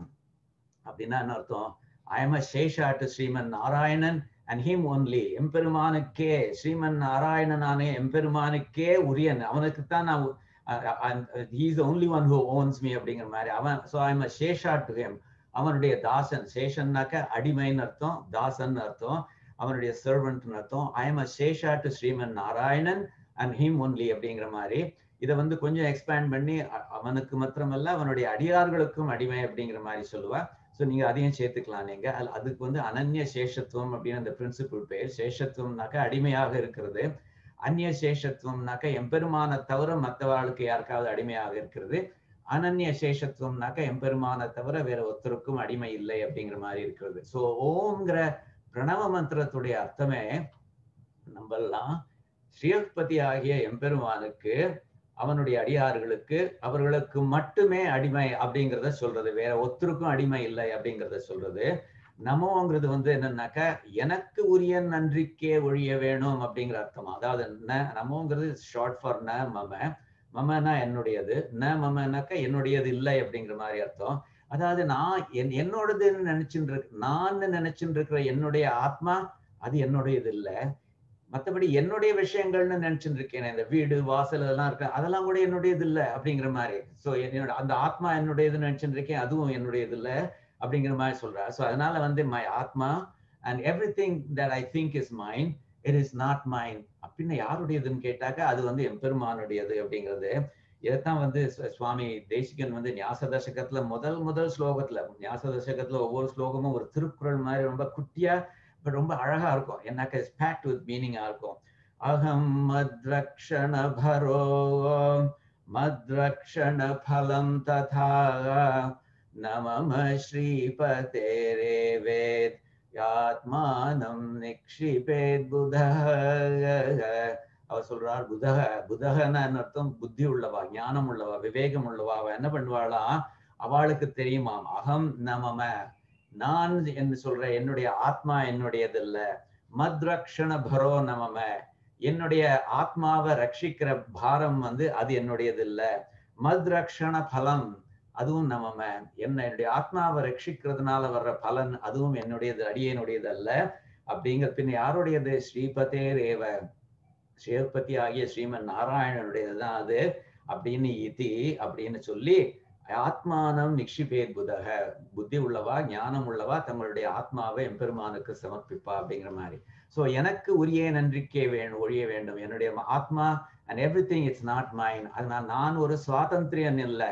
[SPEAKER 1] அப்படின்னா என்ன அர்த்தம்? I am a Shesha to Sriman Narayanan and him only. எம்பெருமானுக்கே, Sriman நாராயணனானே எம்பெருமானுக்கே உரியன், அவனுக்குத்தான் நான், he is the only one who owns me அப்படிங்கிற மாதிரி அவன். So I am a Shesha to him. அவனுடைய தாசன், சேஷன்னாக்க அடிமைன்னு அர்த்தம், தாசன் அர்த்தம், அவனுடைய சர்வன்ட்னு அர்த்தம். I am a Sesha to Shriman Narayanan and him only அப்படிங்கிற மாதிரி இதை வந்து கொஞ்சம் எக்ஸ்பேண்ட் பண்ணி அவனுக்கு மாத்திரமல்ல அவனுடைய அடியார்களுக்கும் அடிமை அப்படிங்கிற மாதிரி சொல்லுவா. ஸோ நீங்க அதையும் சேர்த்துக்கலாம். நீங்க அதுக்கு வந்து அனன்ய சேஷத்துவம் அப்படின்னு அந்த பிரின்சிபிள் பேர். சேஷத்துவம்னாக்கா அடிமையாக இருக்கிறது, அந்நிய சேஷத்துவம்னாக்க எம்பெருமான தவிர மற்றவர்களுக்கு யாருக்காவது அடிமையாக இருக்கிறது, அனன்ய சேஷத்துவம்னாக்க எம்பெருமான தவிர வேற ஒருத்தருக்கும் அடிமை இல்லை அப்படிங்கிற மாதிரி இருக்கிறது. ஸோ ஓம்ங்கிற பிரணவ மந்திரத்துடைய அர்த்தமே நம்மெல்லாம் ஸ்ரீஹஸ்பதி ஆகிய எம்பெருமானுக்கு அவனுடைய அடியார்களுக்கு அவர்களுக்கு மட்டுமே அடிமை அப்படிங்கிறத சொல்றது, வேற ஒருத்தருக்கும் அடிமை இல்லை அப்படிங்கிறத சொல்றது. நமோங்கிறது வந்து என்னன்னாக்கா எனக்கு உரிய நன்றிக்கே ஒழிய வேணும் அப்படிங்கிற அர்த்தம். அதாவது நமோங்கிறது ஷார்ட் ஃபார் ந மம, மமனா என்னுடையது, ந மமனாக்கா என்னுடையது இல்லை அப்படிங்கிற மாதிரி அர்த்தம். அதாவது நான் என்னோடதுன்னு நான் நினைச்சுட்டு இருக்கிற என்னுடைய ஆத்மா அது என்னுடையது இல்லை, மற்றபடி என்னுடைய விஷயங்கள்னு நினைச்சுட்டு இருக்கேன், இந்த வீடு வாசல் அதெல்லாம் இருக்கு, அதெல்லாம் கூட என்னுடையது இல்லை அப்படிங்கிற மாதிரி. ஸோ என்னோட அந்த ஆத்மா என்னுடையதுன்னு நினைச்சுட்டு இருக்கேன், அதுவும் என்னுடையது இல்லை அப்படிங்கிற மாதிரி சொல்றா. ஸோ அதனால வந்து my atma and everything that I think is mine, it is not mine அப்படின்னு யாருடையதுன்னு கேட்டாக்க அது வந்து எம்பெருமானுடையது அப்படிங்கிறது. இதைத்தான் வந்து சுவாமி தேசிகன் வந்து ஞாச தசகத்துல முதல் ஸ்லோகத்துல, ஞாச தசகத்துல ஒவ்வொரு ஸ்லோகமும் ஒரு திருக்குறள் மாதிரி ரொம்ப குட்டியா ரொம்ப அழகா இருக்கும், என்னக்கா பேக்ட் வித் மீனிங்கா இருக்கும். அகம் மத்ரக்ஷண பரோ மத்ரக்ஷண பலம் ததா நமம ஸ்ரீபதேரே வேத் யாத்மானம் நிக்ஷிபேத் புதஹ. அவர் சொல்றார் புதகன்னு அர்த்தம் புத்தி உள்ளவா, ஞானம் உள்ளவா, விவேகம் உள்ளவா. அவ என்ன பண்ணுவாளா, அவளுக்கு தெரியுமாம் அகம் நமம நான் என்று சொல்ற என்னுடைய ஆத்மா என்னுடையது இல்ல, மத்ரக்ஷண பரோ நமம என்னுடைய ஆத்மாவை ரட்சிக்கிற பாரம் வந்து அது என்னுடையது இல்ல, மத்ரக்ஷண பலம் அதுவும் நமம என்னுடைய ஆத்மாவை ரட்சிக்கிறதுனால வர்ற பலன் அதுவும் என்னுடையது, அடியனுடையது அல்ல அப்படிங்கிற. பின் யாருடையது, ஸ்ரீபதே ரேவ ஸ்ரீபதி ஆகிய ஸ்ரீமன் நாராயணனுடையதுதான் அது அப்படின்னு இதி அப்படின்னு சொல்லி ஆத்மானம் நிக்ஷிபேத் புதக புத்தி உள்ளவா ஞானம் உள்ளவா தங்களுடைய ஆத்மாவை எம்பெருமானுக்கு சமர்ப்பிப்பா அப்படிங்கிற மாதிரி. ஸோ எனக்கு உரிய நன்றிக்கே ஒழிய வேண்டும் என்னுடைய ஆத்மா and everything it's not mine. அதனால நான் ஒரு சுவாதந்திரியன் இல்லை,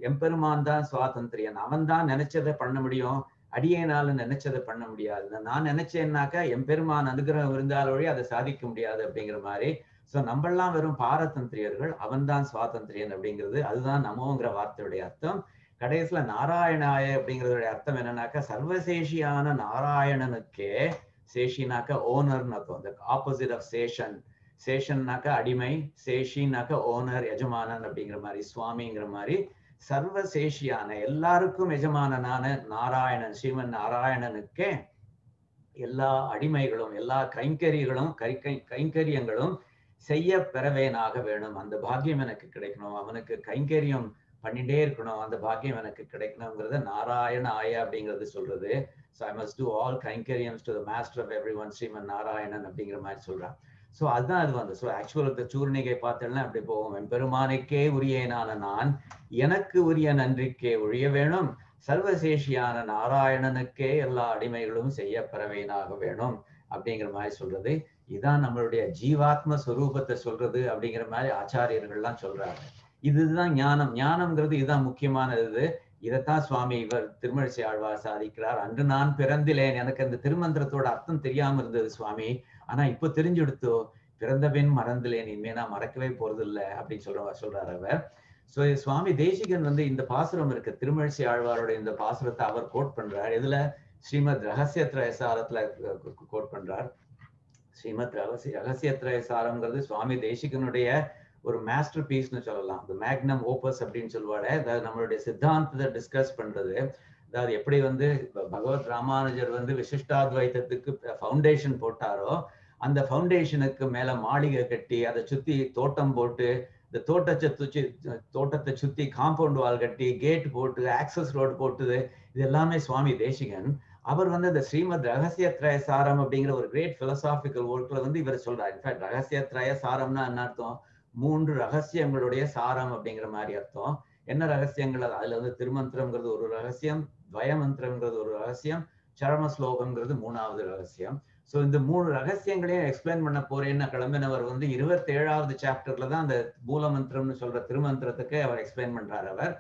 [SPEAKER 1] எம்பெருமான் தான் சுவாதந்திரியன், அவன் தான் நினைச்சதை பண்ண முடியும், அடியேனாலும் நினைச்சதை பண்ண முடியாது. நான் நினைச்சேன்னாக்கா எம்பெருமான் அனுகிரகம் இருந்தாலொழி அதை சாதிக்க முடியாது அப்படிங்கிற மாதிரி. ஸோ நம்மெல்லாம் வெறும் பாரதந்திரியர்கள், அவன் தான் சுவாதந்திரியன் அப்படிங்கிறது. அதுதான் நமோங்கிற வார்த்தையுடைய அர்த்தம். கடைசியில நாராயணாய அப்படிங்கிறதுடைய அர்த்தம் என்னன்னாக்கா சர்வசேஷியான நாராயணனுக்கே, சேஷினாக்கா ஓனர்னு அர்த்தம், இந்த ஆப்போசிட் ஆஃப் சேஷன். சேஷன்னாக்கா அடிமை, சேஷின்னாக்கா ஓனர் எஜமானன் அப்படிங்கிற மாதிரி, சுவாமிங்கிற மாதிரி. சர்வசேஷியான எல்லாருக்கும் எஜமானனான நாராயணன் ஸ்ரீமன் நாராயணனுக்கே எல்லா அடிமைகளும் எல்லா கைங்கரியங்களும் செய்ய பெறவேனாக வேணும். அந்த பாக்கியம் எனக்கு கிடைக்கணும், அவனுக்கு கைங்கரியம் பண்ணிட்டே இருக்கணும், அந்த பாக்கியம் எனக்கு கிடைக்கணுங்கிறத நாராயண ஆய அப்படிங்கிறது சொல்றது. So I must do all கைங்கரியம்ஸ் to the master of every one Sriman Narayanan அப்படிங்கிற மாதிரி சொல்றான். ஸோ அதுதான் அது வந்து. ஸோ ஆக்சுவல் சூர்ணிகை பார்த்தேன்னா அப்படி போவோம். பெருமானுக்கே உரியனான நான் எனக்கு உரிய நன்றிக்கே ஒழிய வேணும், சர்வசேஷியான நாராயணனுக்கே எல்லா அடிமைகளும் செய்ய பெறவேனாக வேணும் அப்படிங்கிற மாதிரி சொல்றது. இதான் நம்மளுடைய ஜீவாத்ம ஸ்வரூபத்தை சொல்றது அப்படிங்கிற மாதிரி ஆச்சாரியர்கள்லாம் சொல்றாங்க. இதுதான் ஞானம். ஞானம்ங்கிறது இதுதான் முக்கியமானது. இதைத்தான் சுவாமி இவர் திருமழிசை ஆழ்வார் சாதிக்கிறார். அன்று நான் பிறந்திலேன், எனக்கு அந்த திருமந்திரத்தோட அர்த்தம் தெரியாம இருந்தது சுவாமி, ஆனா இப்போ தெரிஞ்சுடுத்தோ, பிறந்த பின் மறந்துலேன், இனிமே நான் மறக்கவே போறது இல்லை அப்படின்னு சொல்றார் அவர். ஸோ சுவாமி தேசிகன் வந்து இந்த பாசுரம் இருக்கு, திருமழிசை ஆழ்வாரோட இந்த பாசுரத்தை அவர் கோட் பண்றார். இதுல ஸ்ரீமத் ரகசியத்ரயசாரத்துல கோட் பண்றார். ஸ்ரீமத் ரகசியத்ரயசாரம்ங்கிறது சுவாமி தேசிகனுடைய ஒரு மாஸ்டர் பீஸ்னு சொல்லலாம், இந்த மேக்னம் ஓபஸ் அப்படின்னு சொல்லுவாங்க. அதாவது நம்மளுடைய சித்தாந்தத்தை டிஸ்கஸ் பண்றது. அதாவது எப்படி வந்து பகவத் ராமானுஜர் வந்து விசிஷ்டாத்வைத்தத்துக்கு ஃபவுண்டேஷன் போட்டாரோ, அந்த ஃபவுண்டேஷனுக்கு மேல மாளிகை கட்டி அதை சுத்தி தோட்டம் போட்டு, இந்த தோட்டத்தை சுத்தி காம்பவுண்ட் வால் கட்டி கேட் போட்டு ஆக்சஸ் ரோடு போட்டுது, இது எல்லாமே சுவாமி தேசிகன். அவர் வந்து இந்த ஸ்ரீமத் ரகசியத்ரய சாரம் அப்படிங்கிற ஒரு கிரேட் பிலோசாபிக்கல் ஒர்க்ல வந்து இவர் சொல்றார். இன்ஃபேக்ட் ரகசியத்ரய சாரம்னா என்ன அர்த்தம், 3 ரகசியங்களுடைய சாரம் அப்படிங்கிற மாதிரி அர்த்தம். என்ன ரகசியங்கள், அதுல வந்து திருமந்திரம்ங்கிறது ஒரு ரகசியம், துவயமந்திரம்ங்கிறது ஒரு ரகசியம், சரம ஸ்லோகம்ங்கிறது மூணாவது ரகசியம். ஸோ இந்த 3 ரகசியங்களையும் எக்ஸ்பிளைன் பண்ண போறேன்னு கிளம்பினவர் வந்து 27வது சாப்டர்ல தான் அந்த மூல மந்திரம்னு சொல்ற திருமந்திரத்துக்கு அவர் எக்ஸ்பிளைன் பண்றாரு அவர்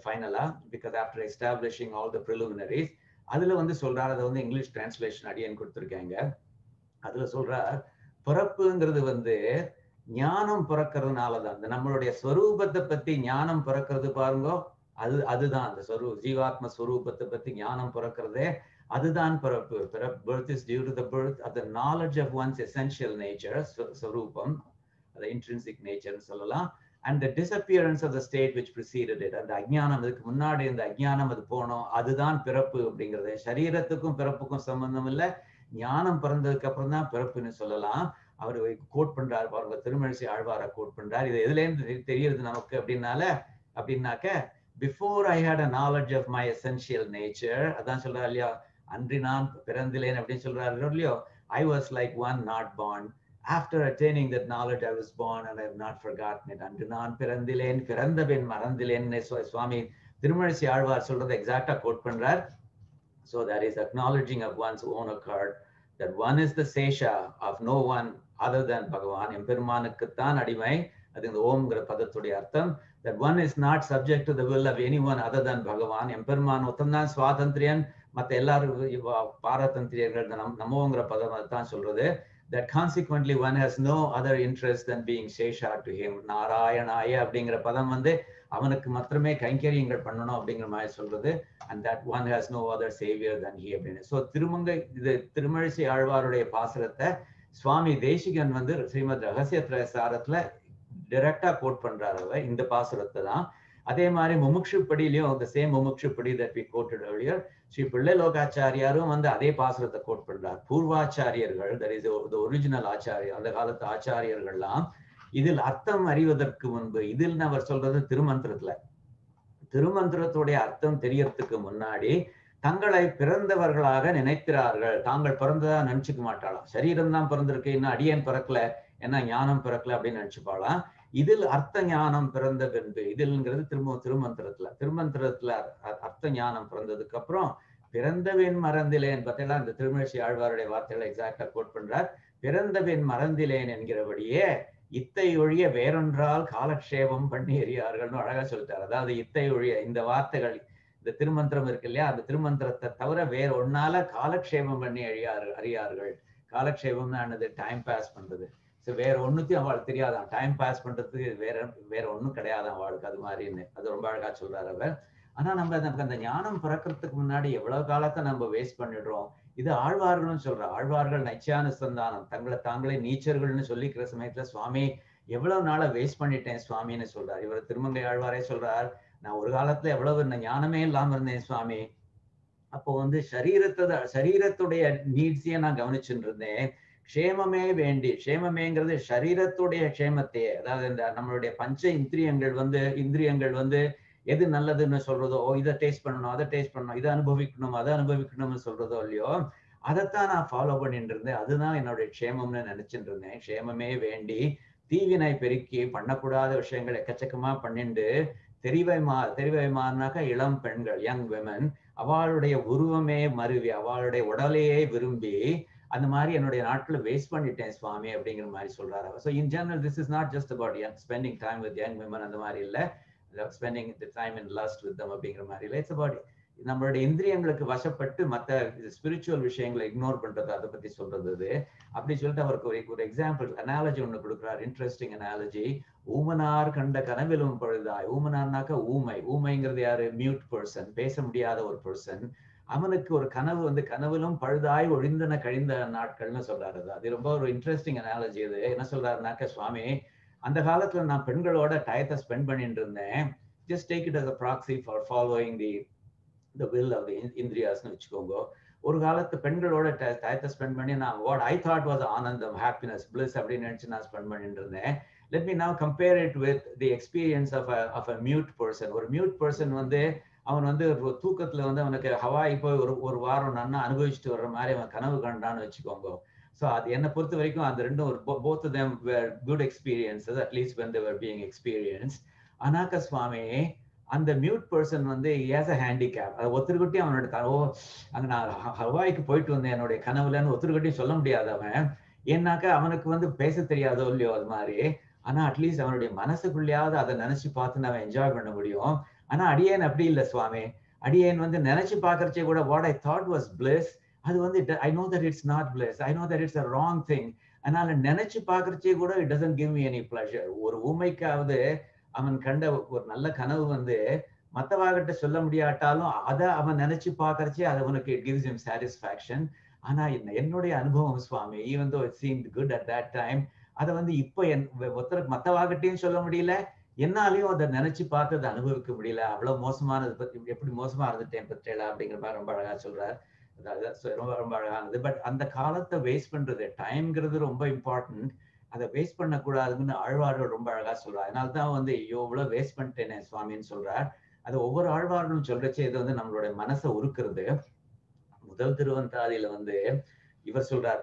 [SPEAKER 1] ஃபைனலா, because after establishing all the preliminaries. அதுல வந்து சொல்றாரு, அதை வந்து இங்கிலீஷ் டிரான்ஸ்லேஷன் அடியன் கொடுத்துருக்காங்க. அதுல சொல்றார், பிறப்புங்கிறது வந்து ஞானம் பிறக்கிறதுனாலதான், இந்த நம்மளுடைய ஸ்வரூபத்தை பத்தி ஞானம் பிறக்கிறது பாருங்க, அதுதான் அந்த ஜீவாத்ம ஸ்வரூபத்தை பத்தி ஞானம் பிறக்கிறதே அதுதான் பிறப்பு. birth is due to the birth of the knowledge of one's essential nature, ஸ்வரூபம், the intrinsic nature சொல்லலாம், and the disappearance of the state which preceded it. அந்த அஜ்ஞானம், அதுக்கு முன்னாடி இந்த அஜ்ஞானம் அது போனோம், அதுதான் பிறப்பு அப்படிங்கிறது. சரீரத்துக்கும் பிறப்புக்கும் சம்பந்தம் இல்லை, ஞானம் பிறந்ததுக்கு அப்புறம் தான் பிறப்புன்னு சொல்லலாம். அவர் கோட் பண்றாரு பாருங்க, திருமழிசை ஆழ்வாரை கோட் பண்றாரு. இது எதுல இருந்து தெரியுது நமக்கு அப்படின்னாக்க, before I had a knowledge of my essential nature, அதான் சொல்றாரு இல்லையா, அன்றி நான் பிறந்திலேன் அப்படின்னு சொல்றாரு இல்லையோ, I was like one not born. After attaining that knowledge, I was born and I have not forgotten it. அன்று நான் பிறந்திலேன், பிறந்த பின் மறந்திலேன் சுவாமி திருமழிசை ஆழ்வார் சொல்றதை எக்ஸாக்டா கோட் பண்றார். So that is acknowledging of one's own accord that one is the sesha of no one other than Bhagavan. எம்பெருமானுக்குத்தான் அடிமை, அது இந்த ஓம்ங்கிற பதத்துடைய அர்த்தம். That one is not subject to the will of anyone other than Bhagavan. எம்பெருமான் ஒத்தம்தான் சுவாதந்திரியன், மற்ற எல்லாரும் பாரதந்திரியர்கள். நமோங்கிற பதம் தான் சொல்றது. That consequently one has no other interest than being sesha to him. நாராயணாய அப்படிங்கிற பதம் வந்து அவனுக்கு மாத்திரமே கைங்கரியங்கள் பண்ணணும் அப்படிங்கிற மாதிரி சொல்றது. And that one has no other savior than he அப்படின்னு. ஸோ இது திருமழிசை ஆழ்வாருடைய பாசுரத்தை சுவாமி தேசிகன் வந்து ஸ்ரீமத் ரகசிய திரயசாரத்துல டைரக்டா கோட் பண்றாரு இந்த பாசுரத்தை தான். அதே மாதிரி முமுட்சுப்படியிலையும் the same முமுட்சுப்படி that we quoted earlier, Sri பிள்ளை லோகாச்சாரியாரும் வந்து அதே பாசுரத்தை கோட் பண்றார். பூர்வாச்சாரியர்கள், that is the original ஆச்சாரியர், அந்த காலத்து ஆச்சாரியர்கள்லாம் இதில் அர்த்தம் அறிவதற்கு முன்பு, இதில் அவர் சொல்றது திருமந்திரத்துடைய அர்த்தம் தெரியறதுக்கு முன்னாடி தங்களை பிறந்தவர்களாக நினைக்கிறார்கள். தாங்கள் பிறந்ததா நினைச்சுக்க மாட்டாளாம். சரீரம் தான் பிறந்திருக்கு, இன்னும் அடியேன் பிறக்கல, என்ன ஞானம் பிறக்கல அப்படின்னு நினைச்சுப்பாளாம். இதில் அர்த்த ஞானம் பிறந்த பின்பு, இதில்ங்கிறது திருமந்திரத்துல அர்த்த ஞானம் பிறந்ததுக்கு அப்புறம் பிறந்தவேன் மறந்திலேன். பார்த்தீங்களா, இந்த திருமழிசை ஆழ்வாருடைய வார்த்தைகளை எக்ஸாக்டா கோட் பண்றார். பிறந்தவேன் மறந்திலேன் என்கிறபடியே இத்தை ஒழிய வேறொன்றால் காலக்ஷேபம் பண்ணி எறியார்கள்னு அழகா சொல்லிட்டார். அதாவது இத்தை ஒழிய, இந்த வார்த்தைகள், இந்த திருமந்திரம் இருக்கு இல்லையா, அந்த திருமந்திரத்தை தவிர வேற ஒன்னால காலக்ஷேபம் பண்ணி அறியார்கள். காலக்ஷேபம்னா என்னது? டைம் பாஸ் பண்றது. ஸோ வேற ஒன்னுத்தையும் அவளுக்கு தெரியாதான், டைம் பாஸ் பண்றதுக்கு வேற ஒன்றும் கிடையாதான் அவளுக்கு, அது மாதிரின்னு அது ரொம்ப அழகா சொல்றாரு அவர். ஆனா நமக்கு அந்த ஞானம் பிறக்கிறதுக்கு முன்னாடி எவ்வளவு காலத்தை நம்ம வேஸ்ட் பண்ணிடுறோம். இது ஆழ்வார்கள்னு சொல்ற, ஆழ்வார்கள் நைச்சானுசந்தானம், தங்களை தாங்களே நீச்சர்கள்னு சொல்லிக்கிற சமயத்துல சுவாமி எவ்வளவு நாளை வேஸ்ட் பண்ணிட்டேன் சுவாமின்னு சொல்றார். இவர் திருமங்கை ஆழ்வாரே சொல்றார், நான் ஒரு காலத்துல எவ்வளவு ஞானமே இல்லாம இருந்தேன் சுவாமி. அப்போ வந்து சரீரத்துடைய நீட்ஸையே நான் கவனிச்சுட்டு இருந்தேன். க்ஷேமமே வேண்டி, க்ஷேமமேங்கிறது சரீரத்துடைய க்ஷேமத்தையே, அதாவது இந்த நம்மளுடைய பஞ்ச இந்திரியங்கள் வந்து எது நல்லதுன்னு சொல்றதோ, இதை டேஸ்ட் பண்ணணும், அதை டேஸ்ட் பண்ணணும், இதை அதை அனுபவிக்கணும்னு சொல்றதோ இல்லையோ, அதைத்தான் நான் ஃபாலோ பண்ணிட்டு இருந்தேன். அதுதான் என்னுடைய க்ஷேமம்னு நினைச்சிட்டு இருந்தேன். க்ஷேமமே வேண்டி தீவினை பெருக்கி பண்ணக்கூடாத விஷயங்கள் எக்கச்சக்கமா பண்ணிண்டு தெரிவைமானாக்கா இளம் பெண்கள், யங் விமன், அவளுடைய உருவமே மருவி, அவளுடைய உடலையே விரும்பி அந்த மாதிரி என்னுடைய நாட்களை வேஸ்ட் பண்ணிட்டேன் சுவாமி அப்படிங்கிற மாதிரி சொல்றாரு. So in general this is not just about spending time with young women, அந்த மாதிரி இல்லை, spending the time in lost with them அப்படிங்கிற மாதிரி இல்லை. இட்ஸ் அபவுட் நம்மளுடைய இந்திரியங்களுக்கு வசப்பட்டு மற்ற ஸ்பிரிச்சுவல் விஷயங்களை இக்னோர் பண்றது, அதை பத்தி சொல்றது. அது அப்படி சொல்லிட்டு அவருக்கு ஒரு எக்ஸாம்பிள் அனாலஜி ஒண்ணு கொடுக்குறாரு, இன்ட்ரெஸ்டிங் அனாலஜி. ஊமனார் கண்ட கனவிலும் பழுதாய். ஊமனார்னாக்க ஊமைங்கிறது யாரு? மியூட் பர்சன், பேச முடியாத ஒரு பர்சன். அவனுக்கு ஒரு கனவு வந்து கனவிலும் பழுதாய் ஒழிந்தன கழிந்த நாட்கள்னு சொல்றாரு. அது ரொம்ப ஒரு இன்ட்ரெஸ்டிங் அனாலஜி. அது என்ன சொல்றாருனாக்க, சுவாமி அந்த காலத்துல நான் பெண்களோட டயத்தை ஸ்பெண்ட் பண்ணிட்டு இருந்தேன். Just take it as a proxy for following the will of the இந்திரியாஸ்னு வச்சுக்கோங்க. ஒரு காலத்து பெண்களோட டயத்தை ஸ்பெண்ட் பண்ணி நான் what I thought was ஆனந்தம், ஹாப்பினஸ், பிளிஸ் அப்படின்னு நினைச்சு நான் ஸ்பெண்ட் பண்ணிட்டு இருந்தேன். Let me now compare it with the experience of a mute person. ஒரு மியூட் பர்சன் வந்து அவன் வந்து ஒரு தூக்கத்துல வந்து அவனுக்கு ஹவாய் போய் ஒரு வாரம் நன்னா அனுபவிச்சுட்டு வர்ற மாதிரி அவன் கனவு கண்டான்னு வச்சுக்கோங்க. ஸோ அது என்னை பொறுத்த வரைக்கும் அந்த ரெண்டும் both of them were good experiences, at least when they were being experienced. அனாக்க சுவாமி அந்த மியூட் பர்சன் வந்து ஏஸ் அ ஹேண்டிகேப். ஒருத்தருக்கிட்டையும் அவனோட அங்க நான் ஹவாய்க்கு போயிட்டு வந்தேன் என்னுடைய கனவுலன்னு ஒருத்தருக்கிட்டையும் சொல்ல முடியாது அவன். ஏன்னாக்கா அவனுக்கு வந்து பேச தெரியாதோ இல்லையோ அது மாதிரி. ஆனா அட்லீஸ்ட் அவனுடைய மனசுக்குள்ளேயாவது அதை நினைச்சு பார்த்து அவன் என்ஜாய் பண்ண முடியும். ஆனா அடியேன் அப்படி இல்லை சுவாமி. அடியேன் வந்து நினைச்சு பார்க்கறச்சே கூட what I thought was plus, அது வந்து I know that it's not plus, I know that it's a wrong thing. அதனால நினைச்சு பார்க்கறச்சே கூட it doesn't give me any pleasure. ஒரு ஊமைக்காவது அவன் கண்ட ஒரு நல்ல கனவு வந்து மத்தவாகிட்ட சொல்ல முடியாட்டாலும் அதை அவன் நினைச்சு பார்க்கறச்சே அது அவனுக்கு இட் கிவ்ஸ் ஹிம் சாட்டிஸ்ஃபேக்ஷன். ஆனா என்னுடைய அனுபவம் சுவாமி, even though it seemed good at that time, அதை வந்து இப்போ ஒருத்தருக்கு மத்தவாகிட்டையும் சொல்ல முடியல, என்னாலையும் அதை நினைச்சு பார்த்து அதை அனுபவிக்க முடியல. அவ்வளவு மோசமானது பத்தி எப்படி மோசமா இருந்துட்டேன் பத்தியலா அப்படிங்கிற மாதிரி ரொம்ப அழகா சொல்றாரு. அதாவது ரொம்ப ரொம்ப அழகானது. பட் அந்த காலத்தை வேஸ்ட் பண்றது, டைம்ங்கிறது ரொம்ப இம்பார்ட்டன்ட். அதை வேஸ்ட் பண்ணக்கூடாதுன்னு ஆழ்வார்கள் ரொம்ப அழகா சொல்றாரு. அதனால தான் வந்து ஐயோ இவ்வளவு வேஸ்ட் பண்ணிட்டேனே சுவாமின்னு சொல்றார். அது ஒவ்வொரு ஆழ்வார்களும் சொல்றச்சே இது வந்து நம்மளுடைய மனசை உருக்குறது. முதல் திருவந்தாதியில வந்து இவர் சொல்றார்,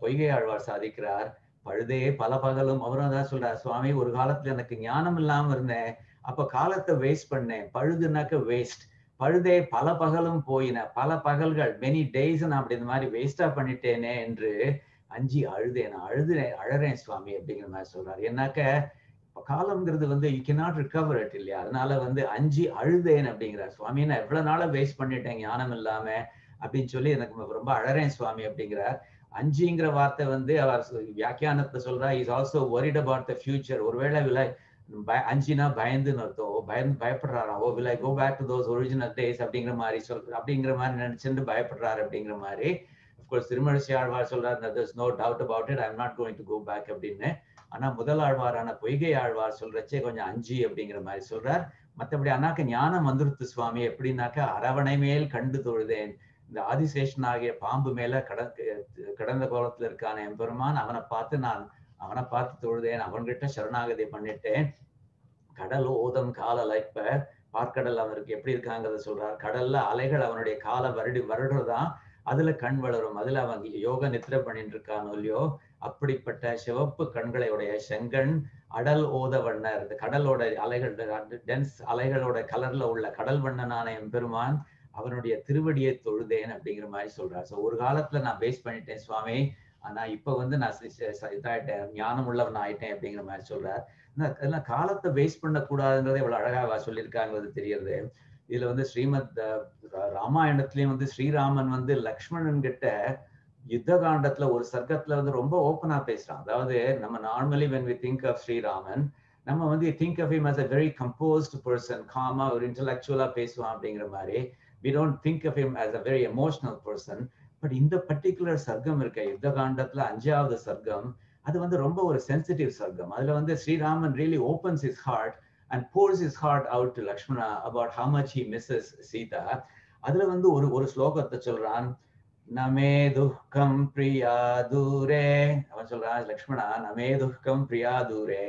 [SPEAKER 1] பொய்கை ஆழ்வார் சாதிக்கிறார், பழுதே பல பகலும். அவரும் தான் சொல்றார், சுவாமி ஒரு காலத்துல எனக்கு ஞானம் இல்லாம இருந்தேன், அப்ப காலத்தை வேஸ்ட் பண்ணேன். பழுதுனாக்க வேஸ்ட். பழுதே பல பகலும் போயின, பல பகல்கள் மெனி டேஸ் நான் அப்படி இந்த மாதிரி வேஸ்டா பண்ணிட்டேனே என்று அஞ்சி அழுதேன், நான் அழறேன் சுவாமி அப்படிங்கிற மாதிரி சொல்றாரு. ஏன்னாக்க காலம்ங்கிறது வந்து யூ கேனாட் ரிகவர் இட் இல்லையா. அதனால வந்து அஞ்சி அழுதேன் அப்படிங்கிறார். சுவாமி நான் எவ்வளவு நாள வேஸ்ட் பண்ணிட்டேன் ஞானம் இல்லாம அப்படின்னு சொல்லி எனக்கு ரொம்ப அழறேன் சுவாமி அப்படிங்கிறார். அஞ்சிங்கிற வார்த்தை வந்து அவர் வியாக்கியானத்தை சொல்றா, is also worried about the future. ஒருவேளை அஞ்சினா பயந்துன்னு அர்த்தம், பயப்படுறாராம். Oh will I go back to those original days அப்படிங்கிற மாதிரி அப்படிங்கிற மாதிரி நினைச்சுட்டு பயப்படுறாரு அப்படிங்கிற மாதிரி. அஃப்கோர்ஸ் திருமழிசை ஆழ்வார் சொல்றாரு, there's no doubt about it, I'm not going to go back அப்படின்னு. ஆனா முதல் ஆழ்வாரான பொய்கை ஆழ்வார் சொல்றச்சே கொஞ்சம் அஞ்சி அப்படிங்கிற மாதிரி சொல்றார். மற்றபடி அண்ணாக்க ஞானம் வந்துருத்து சுவாமி எப்படின்னாக்கா, அரவணை மேல் கண்டு தொழுதேன். இந்த ஆதிசேஷன் ஆகிய பாம்பு மேல கடந்த கோலத்துல இருக்கான எம்பெருமான், அவனை பார்த்து தொழுதேன், அவன்கிட்ட சரணாகதி பண்ணிட்டேன். கடல் ஓதம் கால அலைப்ப, பார்க்கடல் அவனுக்கு எப்படி இருக்காங்கிறத சொல்றார். கடல்ல அலைகள் அவனுடைய காலை வருடுறதான், அதுல கண் வளரும், அதுல அவன் யோக நித்திரை பண்ணிட்டு இருக்கானோ இல்லையோ, அப்படிப்பட்ட சிவப்பு கண்களை உடைய செங்கண் அடல் ஓத வண்ணர், இந்த கடலோட அலைகள் டென்ஸ் அலைகளோட கலர்ல உள்ள கடல் வண்ணனான எம்பெருமான், அவனுடைய திருவடியை தொழுதேன் அப்படிங்கிற மாதிரி சொல்றார். ஸோ ஒரு காலத்துல நான் வேஸ்ட் பண்ணிட்டேன் சுவாமி, ஆனா இப்ப வந்து நான் இதாயிட்டேன், ஞானம் உள்ளவன் ஆயிட்டேன் அப்படிங்கிற மாதிரி சொல்றார். அதெல்லாம் காலத்தை வேஸ்ட் பண்ணக்கூடாதுன்றதை இவ்வளவு அழகா சொல்லியிருக்காங்கிறது தெரியுது. இதுல வந்து ஸ்ரீமத் ராமாயணத்திலயும் வந்து ஸ்ரீராமன் வந்து லக்ஷ்மணன் கிட்ட யுத்த காண்டத்துல ஒரு சர்க்கத்துல வந்து ரொம்ப ஓப்பனா பேசுறான். அதாவது நம்ம normally when we think of Sriraman, நம்ம வந்து think of him as a very composed person, காமா ஒரு இன்டலெக்சுவலா பேசுவான் அப்படிங்கிற மாதிரி. we don't think of him as a very emotional person. But இந்த பர்டிகுலர் சர்க்கம் இருக்க யுத்த காண்டத்துல 5வது சர்க்கம், அது வந்து ரொம்ப ஒரு சென்சிட்டிவ் சர்க்கம். அதுல வந்து Sriraman really opens his heart and pours his heart out to Lakshmana about how much he misses Sita. அதுல வந்து ஒரு ஸ்லோகத்தை சொல்றான், நமே துக்கம் பிரியா தூரே. அவன் சொல்றான், லக்ஷ்மணா நமே துக்கம் பிரியா தூரே,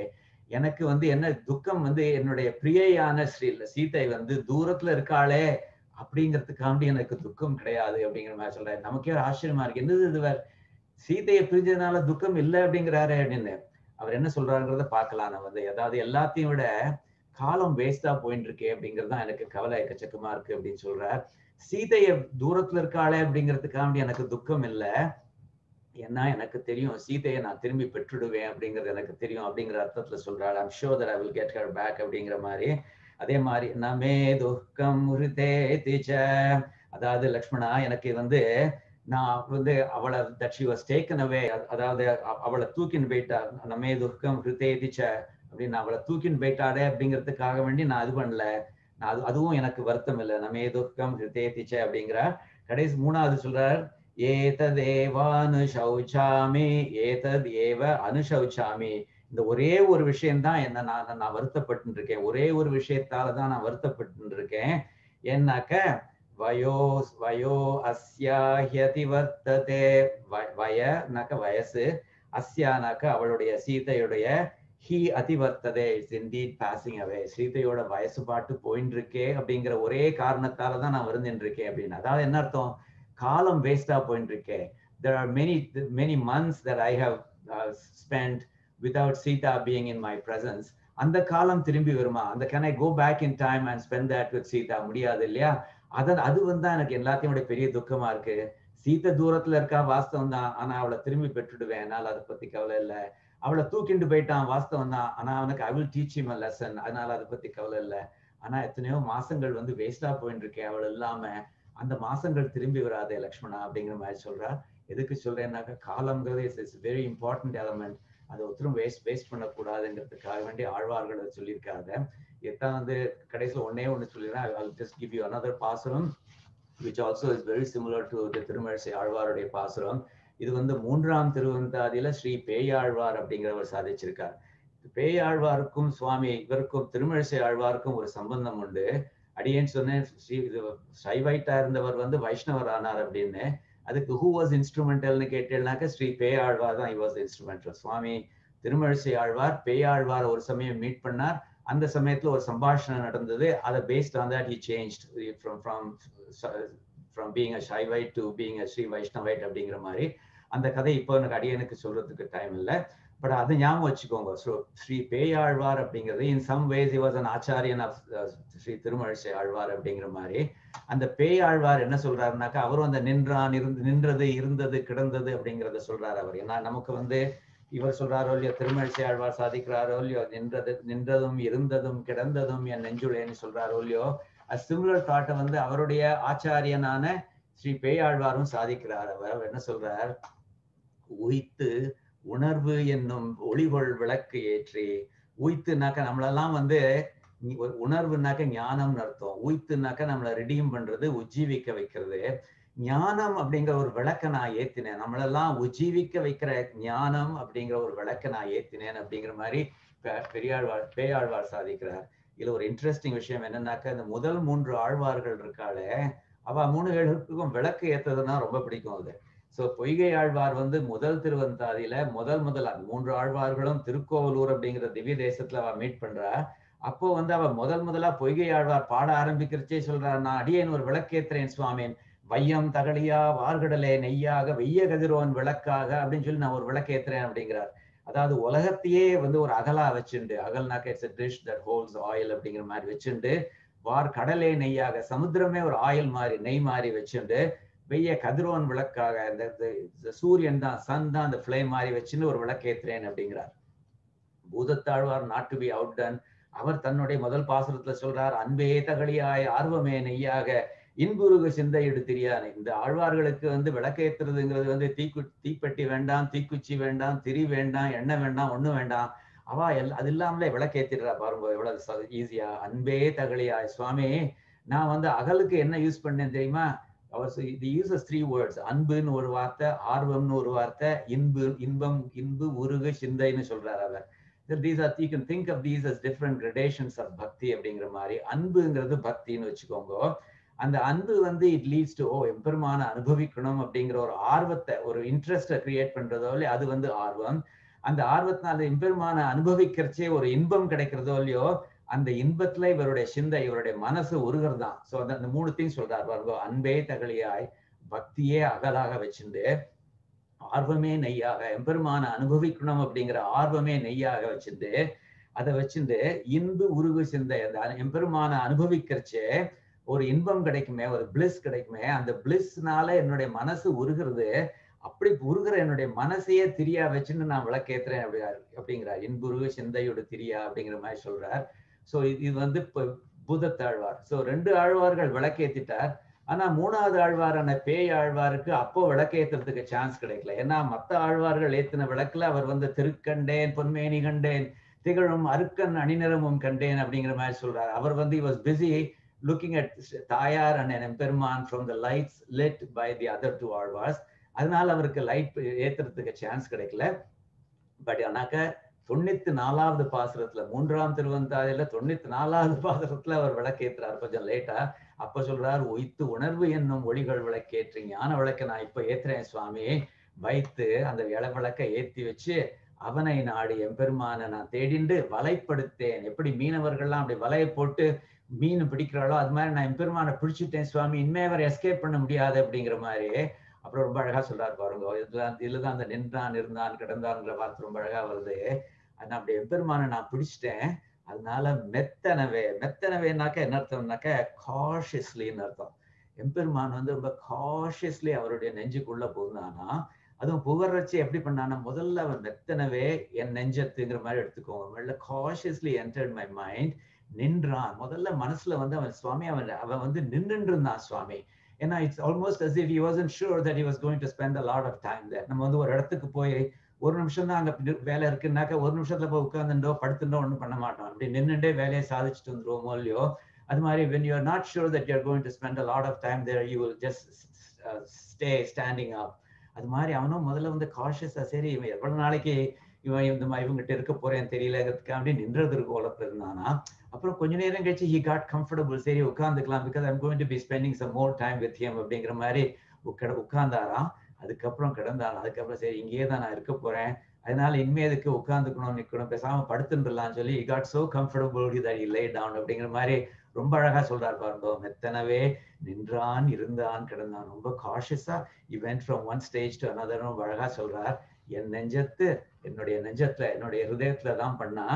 [SPEAKER 1] எனக்கு வந்து என்ன துக்கம் வந்து என்னுடைய பிரியையான சீதை வந்து தூரத்துல இருக்காளே அப்படிங்கிறதுக்காண்டி எனக்கு துக்கம் கிடையாது அப்படிங்கிற மாதிரி சொல்றாரு. நமக்கே ஆச்சரியமா இருக்கு, என்னது இதுவர் சீதையை பிரிஞ்சதுனால துக்கம் இல்லை அப்படிங்கிறாரு அப்படின்னு. அவர் என்ன சொல்றாருங்கிறத பார்க்கலாம். நம்ம வந்து அதாவது எல்லாத்தையும் விட காலம் வேஸ்டா போயிட்டு இருக்கே அப்படிங்கிறது தான் எனக்கு கவலை எக்கச்சக்கமா இருக்கு அப்படின்னு சொல்றார். சீதையை தூரத்துல இருக்காளே அப்படிங்கிறதுக்காண்டி எனக்கு துக்கம் இல்லை, ஏன்னா எனக்கு தெரியும் சீதையை நான் திரும்பி பெற்றுடுவேன் அப்படிங்கிறது எனக்கு தெரியும் அப்படிங்கிற அர்த்தத்துல சொல்றாள். I'm sure that I will get her back அப்படிங்கிற மாதிரி. அதே மாதிரி நமே துக்கம் ஹிருதே திச, அதாவது லக்ஷ்மணா எனக்கு வந்து நான் வந்து அவளை that she was taken away, அதாவது அவளை தூக்கின்னு போயிட்டா, நமே துக்கம் ஹிருதே திச அப்படின்னு அவளை தூக்கின்னு போயிட்டாரே அப்படிங்கிறதுக்காக வேண்டி நான் இது பண்ணல, நான் அதுவும் எனக்கு வருத்தம் இல்லை. நமே துக்கம் ஹிருதே திச அப்படிங்கிற கடைசி 3வது சொல்றார், ஏததேவானுஷௌச்சாமி ஏததேவ அனுஷௌச்சாமி. இந்த ஒரே ஒரு விஷயம்தான் என்ன நான் வருத்தப்பட்டு இருக்கேன், ஒரே ஒரு விஷயத்தாலதான் நான் வருத்தப்பட்டு இருக்கேன். ஏன்னாக்க வயோ அஸ்யாஹ்யதி வர்த்ததே, வயனாக்க வயசு, அஸ்யானாக்க அவளுடைய சீதையுடைய, ஹி அதிவர்த்ததே இட்ஸ் இன்டீட் பாசிங் அவே, சீதையோட வயசு பாட்டு போயின்னு இருக்கே அப்படிங்கிற ஒரே காரணத்தாலதான் நான் வருந்துட்டு இருக்கேன் அப்படின்னு. அதாவது என்ன அர்த்தம், காலம் வேஸ்டா போயிட்டு இருக்கே. There are many months that I have spent without Sita being in my presence. அந்த காலம் திரும்பி வருமா? அந்த can I go back in time and spend that with Sita? முடியாது இல்லையா? அது வந்து எனக்கு எல்லாத்தையும் விட பெரிய துக்கமா இருக்கு. சீதை தூரத்துல இருக்கா, வாஸ்தவம் தான். ஆனா அவளை திரும்பி பெற்றுடுவேன். என்னால அதை பத்தி கவலை இல்ல. அவளை தூக்கிண்டு போயிட்டான், வாஸ்தவம் தான். ஆனா அவனுக்கு I will teach him a lesson. அதனால அதை பத்தி கவலை இல்ல. ஆனா எத்தனையோ மாசங்கள் வந்து வேஸ்டா போயிட்டு இருக்கேன் அவள் இல்லாம. அந்த மாசங்கள் திரும்பி வராதே லக்ஷ்மணா அப்படிங்கிற மாதிரி சொல்றா. எதுக்கு சொல்றேன்னாக்கா, காலம்ங்கிறது இஸ் வெரி இம்பார்ட்டன்ட் எலமெண்ட். அதை ஒருத்தரும் வேஸ்ட் பண்ணக்கூடாதுங்கிறதுக்காக வேண்டி ஆழ்வார்கள் அதை சொல்லியிருக்காங்க. எத்தான் வந்து கடைசியில் ஒண்ணு சொல்லிடுறேன். I'll just give you another பாசுரம் which also is very similar to the Thirumazhisai ஆழ்வாருடைய பாசுரம். இது வந்து 3ஆம் திருவந்தாதியில ஸ்ரீ பேயாழ்வார் அப்படிங்கிறவர் சாதிச்சிருக்கார். பேயாழ்வாருக்கும் சுவாமி இவருக்கும் திருமழிசை ஆழ்வாருக்கும் ஒரு சம்பந்தம் உண்டு. அடியேன்னு சொன்னேன், சைவைட்டா இருந்தவர் வந்து வைஷ்ணவர் ஆனார் அப்படின்னு. அதுக்கு ஹூ வாஸ் இன்ஸ்ட்ருமெண்டல்னு கேட்டேன்னாக்க ஸ்ரீ பேயாழ்வார் தான் வாஸ் இன்ஸ்ட்ருமெண்டல். சுவாமி திருமழிசை ஆழ்வார் பேயாழ்வார் ஒரு சமயம் மீட் பண்ணார். அந்த சமயத்துல ஒரு சம்பாஷணை நடந்தது. அதை based on that he changed from being a Shaivite to being a Sri Vaishnavite அப்படிங்கிற மாதிரி. அந்த கதை இப்போ எனக்கு அடியனுக்கு சொல்றதுக்கு டைம் இல்லை. பட் அதை ஞாபகம் வச்சுக்கோங்க. ஸோ ஸ்ரீ பேயாழ்வார் அப்படிங்கிறது in some ways he was an Acharyan of Shri Thirumazhisai Alvar அப்படிங்கிற மாதிரி. அந்த பேயாழ்வார் என்ன சொல்றாருனாக்கா, அவரும் அந்த நின்றது இருந்தது கிடந்தது அப்படிங்கிறத சொல்றாரு அவர். ஏன்னா நமக்கு வந்து இவர் சொல்றாரோ இல்லையோ, திருமழிசை ஆழ்வார் சாதிக்கிறாரோ இல்லையோ, நின்றதும் இருந்ததும் கிடந்ததும் என் நெஞ்சுளேன்னு சொல்றாரோ இல்லையோ, சிமிலர் தாட்டை வந்து அவருடைய ஆச்சாரியனான ஸ்ரீ பேயாழ்வாரும் சாதிக்கிறார். அவர் என்ன சொல்றார், உய்த்து உணர்வு என்னும் ஒளிகொள் விளக்கு ஏற்றி. உய்த்துனாக்க நம்மளெல்லாம் வந்து உணர்வுனாக்க ஞானம்னு அர்த்தம். உய்த்துனாக்க நம்மளை ரிடீம் பண்றது, உஜ்ஜீவிக்க வைக்கிறது. ஞானம் அப்படிங்கிற ஒரு விளக்க நான் ஏத்தினேன், நம்மளெல்லாம் உஜ்ஜீவிக்க வைக்கிற ஞானம் அப்படிங்கிற ஒரு விளக்க நான் ஏத்தினேன் அப்படிங்கிற மாதிரி பேயாழ்வார் சாதிக்கிறார். இதுல ஒரு இன்ட்ரெஸ்டிங் விஷயம் என்னன்னாக்க, இந்த முதல் 3 ஆழ்வார்கள் இருக்காளே, அவ 3 பேருக்கும் விளக்கு ஏத்ததுன்னா ரொம்ப பிடிக்கும் அது. சோ பொய்கை ஆழ்வார் வந்து முதல் திருவந்தாதியில முதல் 3 ஆழ்வார்களும் திருக்கோவலூர் அப்படிங்கிற திவ்ய தேசத்துல அவ மீட் பண்றா. அப்போ வந்து அவ முதலா பொய்கை ஆழ்வார் பாட ஆரம்பிக்கிறச்சே சொல்றா, நான் அடியேன் ஒரு விளக்கேத்துறேன் சுவாமின், வையம் தகழியா வார்கடலே நெய்யாக வெய்ய கதிரோன் விளக்காக அப்படின்னு சொல்லி நான் ஒரு விளக்கேத்துறேன் அப்படிங்கிறார். அதாவது உலகத்தையே வந்து ஒரு அகலா வச்சுண்டு, அகல்னாக்க it's a dish that holds oil அப்படிங்கிற மாதிரி வச்சுண்டு, வார் கடலே நெய்யாக, சமுத்திரமே ஒரு ஆயில் மாதிரி நெய் மாதிரி வச்சுண்டு, வெய்ய கதிரோன் விளக்காக, இந்த சூரியன் தான், சன் தான் அந்த ஃபிளேம் மாதிரி வச்சுன்னு ஒரு விளக்கேத்துறேன் அப்படிங்கிறார். Bhoothathalvar not to be outdone. அவர் தன்னுடைய முதல் பாசுரத்துல சொல்றார், அன்பே தகழியாய் ஆர்வமே நெய்யாக இன்புருகு சிந்தை எடுத்திரியான். இந்த ஆழ்வார்களுக்கு வந்து விளக்கேத்துறதுங்கிறது வந்து தீப்பெட்டி வேண்டாம், தீக்குச்சி வேண்டாம், திரி வேண்டாம், எண்ணெய் வேண்டாம், ஒண்ணும் வேண்டாம். அவ அது இல்லாமலே விளக்கேத்திடுறா பாருங்க, எவ்வளவு ஈஸியா. அன்பே தகழியாய், சுவாமி நான் வந்து அகலுக்கு என்ன யூஸ் பண்ணேன் தெரியுமா? அவர் uses 3 words. அன்புன்னு ஒரு வார்த்தை, ஆர்வம்னு ஒரு வார்த்தை, இன்பு உருகு சிந்தைன்னு சொல்றாரு அவர். These are, you can think of these as different gradations of bhakti அப்படிங்கிற மாதிரி. அன்புங்கிறது பக்தின்னு வச்சுக்கோங்க. அந்த அன்பு வந்து இட் லீட்ஸ் டு எம்பெருமான அனுபவிக்கணும் அப்படிங்கிற ஒரு ஆர்வத்தை, ஒரு இன்ட்ரெஸ்டை கிரியேட் பண்றதோ இல்லையோ, அது வந்து ஆர்வம். அந்த ஆர்வத்தினால எம்பெருமான அனுபவிக்கிறச்சே ஒரு இன்பம் கிடைக்கிறதோ இல்லையோ, அந்த இன்பத்துல இவருடைய சிந்தை, இவருடைய மனசு உருகிறது தான். ஸோ அந்த 3 திங்ஸ் சொல்றாரு பாருங்க. அன்பே தகழியாய், பக்தியே அகலாக வச்சுண்டு, ஆர்வமே நெய்யாக, எம்பெருமான அனுபவிக்கணும் அப்படிங்கிற ஆர்வமே நெய்யாக வச்சுட்டு, அதை வச்சுட்டு இன்பு உருகு சிந்தை, அந்த எம்பெருமான அனுபவிக்கிறச்சே ஒரு இன்பம் கிடைக்குமே, ஒரு பிளிஸ் கிடைக்குமே, அந்த பிளிஸ்னால என்னுடைய மனசு உருகிறது. அப்படி உருகிற என்னுடைய மனசையே திரியா வச்சுன்னு நான் விளக்கேத்துறேன் அப்படிங்கிறார். இன்புருகு சிந்தையோட திரியா அப்படிங்கிற மாதிரி சொல்றார். ஸோ இது வந்து பூதத்தாழ்வார். ஸோ 2 ஆழ்வார்கள் விளக்கேத்திட்டார். ஆனா 3வது ஆழ்வாரான பேய் ஆழ்வாருக்கு அப்போ விளக்கேத்துறதுக்கு சான்ஸ் கிடைக்கல. ஏன்னா மத்த ஆழ்வார்கள் ஏத்தின விளக்குல அவர் வந்து திருக்கண்டேன் பொன்மேனி கண்டேன் திகழும் அருக்கன் அணிநிறமும் கண்டேன் அப்படிங்கிற மாதிரி சொல்றாரு. அவர் வந்து he was busy looking at Tayar and an Emperman from the lights lit by the other 2 Alvars. அதனால அவருக்கு லைட் ஏத்துறதுக்கு சான்ஸ் கிடைக்கல. பட் ஆனாக்க 94வது பாசுரத்துல, 3ஆம் திருவந்தாதியில 94வது பாசுரத்துல அவர் விளக்கேற்றுறார் கொஞ்சம் லேட்டா. அப்ப சொல்றார், உய்த்து உணர்வு என்னும் ஒளிகள் விளக்கேற்றி, ஞான விளக்க நான் இப்ப ஏத்துறேன் சுவாமி. வைத்து அந்த விளக்க ஏத்தி வச்சு அவனை நாடி எம்பெருமான நான் தேடிண்டு வலைப்படுத்தேன். எப்படி மீனவர்கள்லாம் அப்படி வலையை போட்டு மீன் பிடிக்கிறாளோ அது மாதிரி நான் எம்பெருமான பிடிச்சிட்டேன் சுவாமி, இனிமே அவர் எஸ்கேப் பண்ண முடியாது அப்படிங்கிற மாதிரி. அப்புறம் ரொம்ப அழகா சொல்றாரு பாருங்க. இதுலதான் அந்த நின்றான் இருந்தான் கிடந்தான்ங்கிற வார்த்தை ரொம்ப அழகா வருது. அப்படி எம்பெருமான நான் பிடிச்சிட்டேன். அதனால மெத்தனவே, மெத்தனவேனாக்க என்ன அர்த்தம்னாக்க காஷியஸ்லின்னு அர்த்தம். எம்பெருமான் வந்து ரொம்ப காஷியஸ்லி அவருடைய நெஞ்சுக்குள்ள புகுந்தானா. அதுவும் புகழ்ச்சி எப்படி பண்ணானா, முதல்ல அவன் மெத்தனவே என் நெஞ்சத்துங்கிற மாதிரி எடுத்துக்கோங்க. முதல்ல காஷியஸ்லி என்டர்ட் மை மைண்ட், நின்றான். முதல்ல மனசுல வந்து அவன் சுவாமி அவன் வந்து நின்றுட்டு இருந்தான் சுவாமி. ஏன்னா it's almost as if he wasn't sure that he was going to spend a lot of time there. நம்ம வந்து ஒரு இடத்துக்கு போய் ஒரு நிமிஷம் தான் அங்க வேலை இருக்குன்னாக்க ஒரு நிமிஷத்துல போய் உட்கார்ந்துட்டோ படுத்துட்டோ ஒண்ணும் பண்ண மாட்டோம். அப்படி நின்னுட்டே வேலையை சாதிச்சுட்டு வந்துருவோமோ இல்லையோ, அது மாதிரி when you are not sure that you are going to spend a lot of time there, you will just stay standing up. அது மாதிரி அவனும் முதல்ல வந்து காஷியஸா, சரி இவன் எவ்வளவு நாளைக்கு இவன் இவங்கிட்ட இருக்க போறேன்னு தெரியலங்கிறதுக்கு அப்படி நின்றதற்கு உலகத்துல இருந்தானா. அப்புறம் கொஞ்ச நேரம் கழிச்சு he got comfortable, சரி உட்கார்ந்துக்கலாம், because I'm going to be spending some more time with him அப்படிங்கிற மாதிரி உட்கார்ந்தாராம். அதுக்கப்புறம் கிடந்தாராம். அதுக்கப்புறம் சரி இங்கேயே தான் நான் இருக்க போறேன், அதனால இனிமே எதுக்கு உட்கார்ந்துக்கணும் நிக்கணும், பேசாம படுத்துடலாம்னு சொல்லி he got so comfortable that he lay down அப்படிங்கிற மாதிரி ரொம்ப அழகா சொல்றாரு பாருங்க. மெத்தனவே நின்றான், இருந்தான், கிடந்தான். ரொம்ப காஷியஸா he went from one stage to another. ரொம்ப அழகா சொல்றார். என் நெஞ்சத்து, என்னுடைய நெஞ்சத்துல, என்னுடைய ஹிருதயத்துல தான் பண்ணா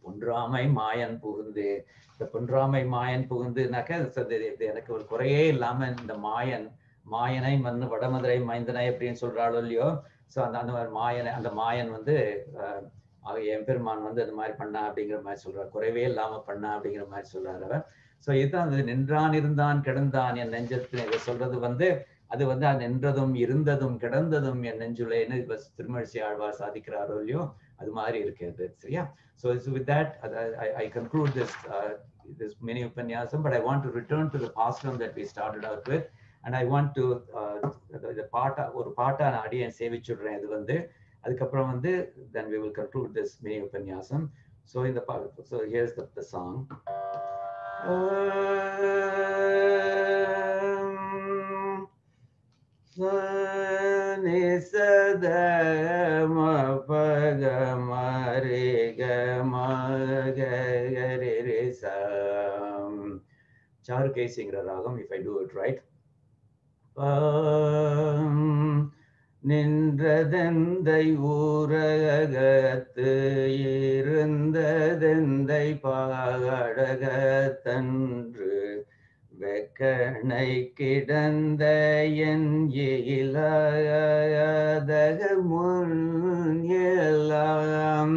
[SPEAKER 1] பொன்றாமை மாயன் புகுந்து. இந்த பொன்றாமை மாயன் புகுந்துனாக்க எனக்கு ஒரு குறையே இல்லாம இந்த மாயனை மண்ணு வடமதுரை மைந்தனை அப்படின்னு சொல்றாளோ இல்லையோ. ஸோ அந்த மாதிரி அந்த மாயன் வந்து எம்பெருமான் வந்து அந்த மாதிரி பண்ணா அப்படிங்கிற மாதிரி சொல்றாரு. குறைவே இல்லாம பண்ணா அப்படிங்கிற மாதிரி சொல்றாரு அவர். ஸோ இதுதான் அது நின்றான், இருந்தான், கிடந்தான் என் நெஞ்சத்துல இதை சொல்றது வந்து அது வந்து நின்றதும் இருந்ததும் கிடந்ததும் என் நெஞ்சுலேன்னு திருமழிசை ஆழ்வார் சாதிக்கிறாரோ இல்லையோ, அது மாதிரி இருக்கிறது. சரியா? So with that, I conclude this mini upanyasam, but I want to return to the pastram that we started out with, and I want to the ஒரு பாட்டா நான் அடியேன் சேவிச்சுடுறேன். இது வந்து அதுக்கப்புறம் வந்து then we will conclude this mini upanyasam. So here's the song. நிசத மபக மரிக மகரிசம். சாருகேசிங்கிற ராகம், if I do it right. நின்றதெந்தை ஊரகத்து இருந்ததெந்தை பாடகத்தன்று வெக்கணை கிடந்த என் இலதக முன் எல்லாம்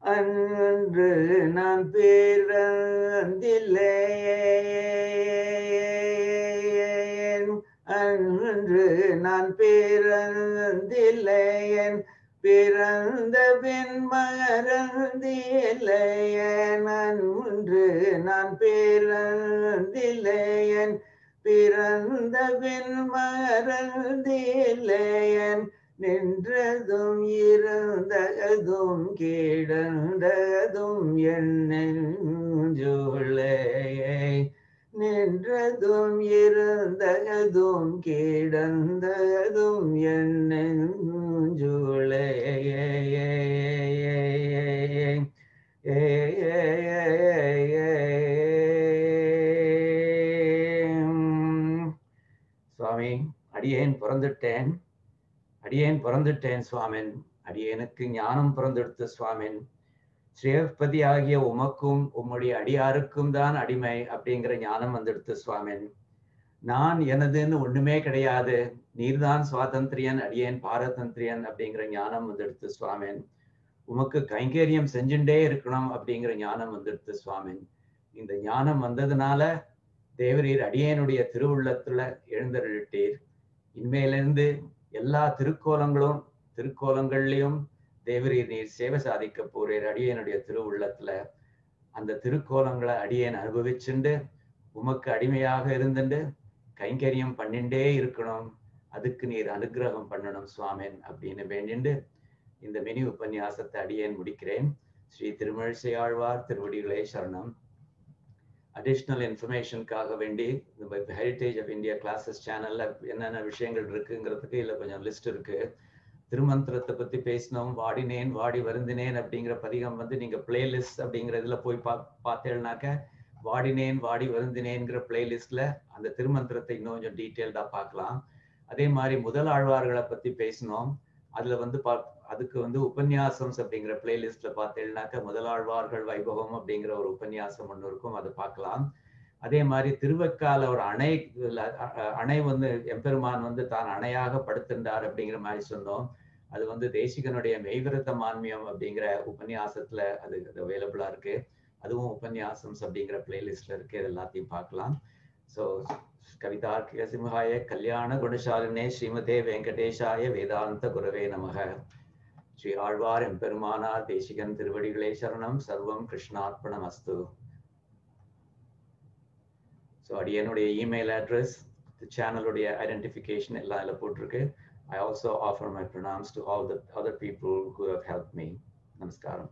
[SPEAKER 1] அன்று நான் பிறந்தில்லையேன், அன்று நான் பிறந்தில்லையேன், பிறந்த பின் மறந்தில்லையேன், அன்று நான் பிறந்தில்லையேன், பிறந்த பின் மறந்தில்லையேன், நின்றதும் இருந்ததும் கிடந்ததும் என் நெஞ்சுளே, நின்றதும் இருந்ததும் கிடந்ததும் என் நெஞ்சுளே. சுவாமி, அடியேன் பிறந்துட்டேன் சுவாமின், அடியேனுக்கு ஞானம் பிறந்தெடுத்த சுவாமின், ஸ்ரீபதி ஆகிய உமக்கும் உம்முடைய அடியாருக்கும் தான் அடிமை அப்படிங்கிற ஞானம் வந்துடுத்து சுவாமின். நான் எனதுன்னு ஒண்ணுமே கிடையாது, நீர்தான் சுவாதந்திரியன், அடியேன் பாரதந்திரியன் அப்படிங்கிற ஞானம் வந்துடுத்து சுவாமின். உமக்கு கைங்கரியம் செஞ்சுட்டே இருக்கணும் அப்படிங்கிற ஞானம் வந்துடுத்து சுவாமின். இந்த ஞானம் வந்ததுனால தேவரீர் அடியேனுடைய திருவுள்ளத்துல எழுந்தருளிட்டீர். இனிமேலிருந்து எல்லா திருக்கோலங்கள்லயும் தேவரீர் நீர் சேவை சாதிக்க போறீர் அடியேனுடைய திருவுள்ளத்துல. அந்த திருக்கோலங்களை அடியேன் அனுபவிச்சுண்டு உமக்கு அடிமையாக இருந்துண்டு கைங்கரியம் பண்ணிண்டே இருக்கணும், அதுக்கு நீர் அனுகிரகம் பண்ணணும் சுவாமின் அப்படின்னு வேண்டிண்டு இந்த மினி உபன்யாசத்தை அடியேன் முடிக்கிறேன். ஸ்ரீ திருமழிசை ஆழ்வார் திருவடிகளே சரணம். அடிஷ்னல் இன்ஃபர்மேஷனுக்காக வேண்டி இந்த ஹெரிட்டேஜ் ஆஃப் இந்தியா கிளாஸஸ் சேனல்ல என்னென்ன விஷயங்கள் இருக்குங்கிறதுக்கு இல்லை கொஞ்சம் லிஸ்ட் இருக்கு. திருமந்திரத்தை பத்தி பேசினோம். வாடினேன் வாடி வருந்தினேன் அப்படிங்கிற பதிகம் வந்து நீங்க பிளேலிஸ்ட் அப்படிங்கிற இதுல போய் பார்த்தேன்னாக்க வாடினேன் வாடி வருந்தினேங்கிற பிளேலிஸ்ட்ல அந்த திருமந்திரத்தை இன்னும் கொஞ்சம் டீட்டெயில்டா பார்க்கலாம். அதே மாதிரி முதல் ஆழ்வார்களை பத்தி பேசினோம். அதுல வந்து அதுக்கு வந்து உபன்யாசம்ஸ் அப்படிங்கிற பிளேலிஸ்ட்ல பார்த்தீங்கன்னாக்க முதலாழ்வார்கள் வைபவம் அப்படிங்கிற ஒரு உபன்யாசம் ஒன்று இருக்கும், அதை பார்க்கலாம். அதே மாதிரி திருவெக்கால ஒரு அணை வந்து எம்பெருமான் வந்து தான் அணையாக படுத்திருந்தார் அப்படிங்கிற மாதிரி சொன்னோம். அது வந்து தேசிகனுடைய மெய்விரத மான்மியம் அப்படிங்கிற உபன்யாசத்துல அது அவைலபிளா இருக்கு. அதுவும் உபன்யாசம்ஸ் அப்படிங்கிற பிளேலிஸ்ட்ல இருக்கு, இது எல்லாத்தையும் பார்க்கலாம். ஸோ கவிதார்க்கிக சிம்ஹாய கல்யாண குணசாலினே ஸ்ரீமதே வெங்கடேஷாய வேதாந்த குரவே நமக. ஸ்ரீ ஆழ்வார் எம்பெருமானார் தேசிகன் திருவடிகளே சரணம். சர்வம் கிருஷ்ணார்ப்பணம் அஸ்து. ஸோ அடியனுடைய இமெயில் அட்ரஸ், சேனலுடைய ஐடென்டிஃபிகேஷன் எல்லாம் அதில் போட்டிருக்கு. I also offer my pranams to all the other people who have helped me. Namaskaram.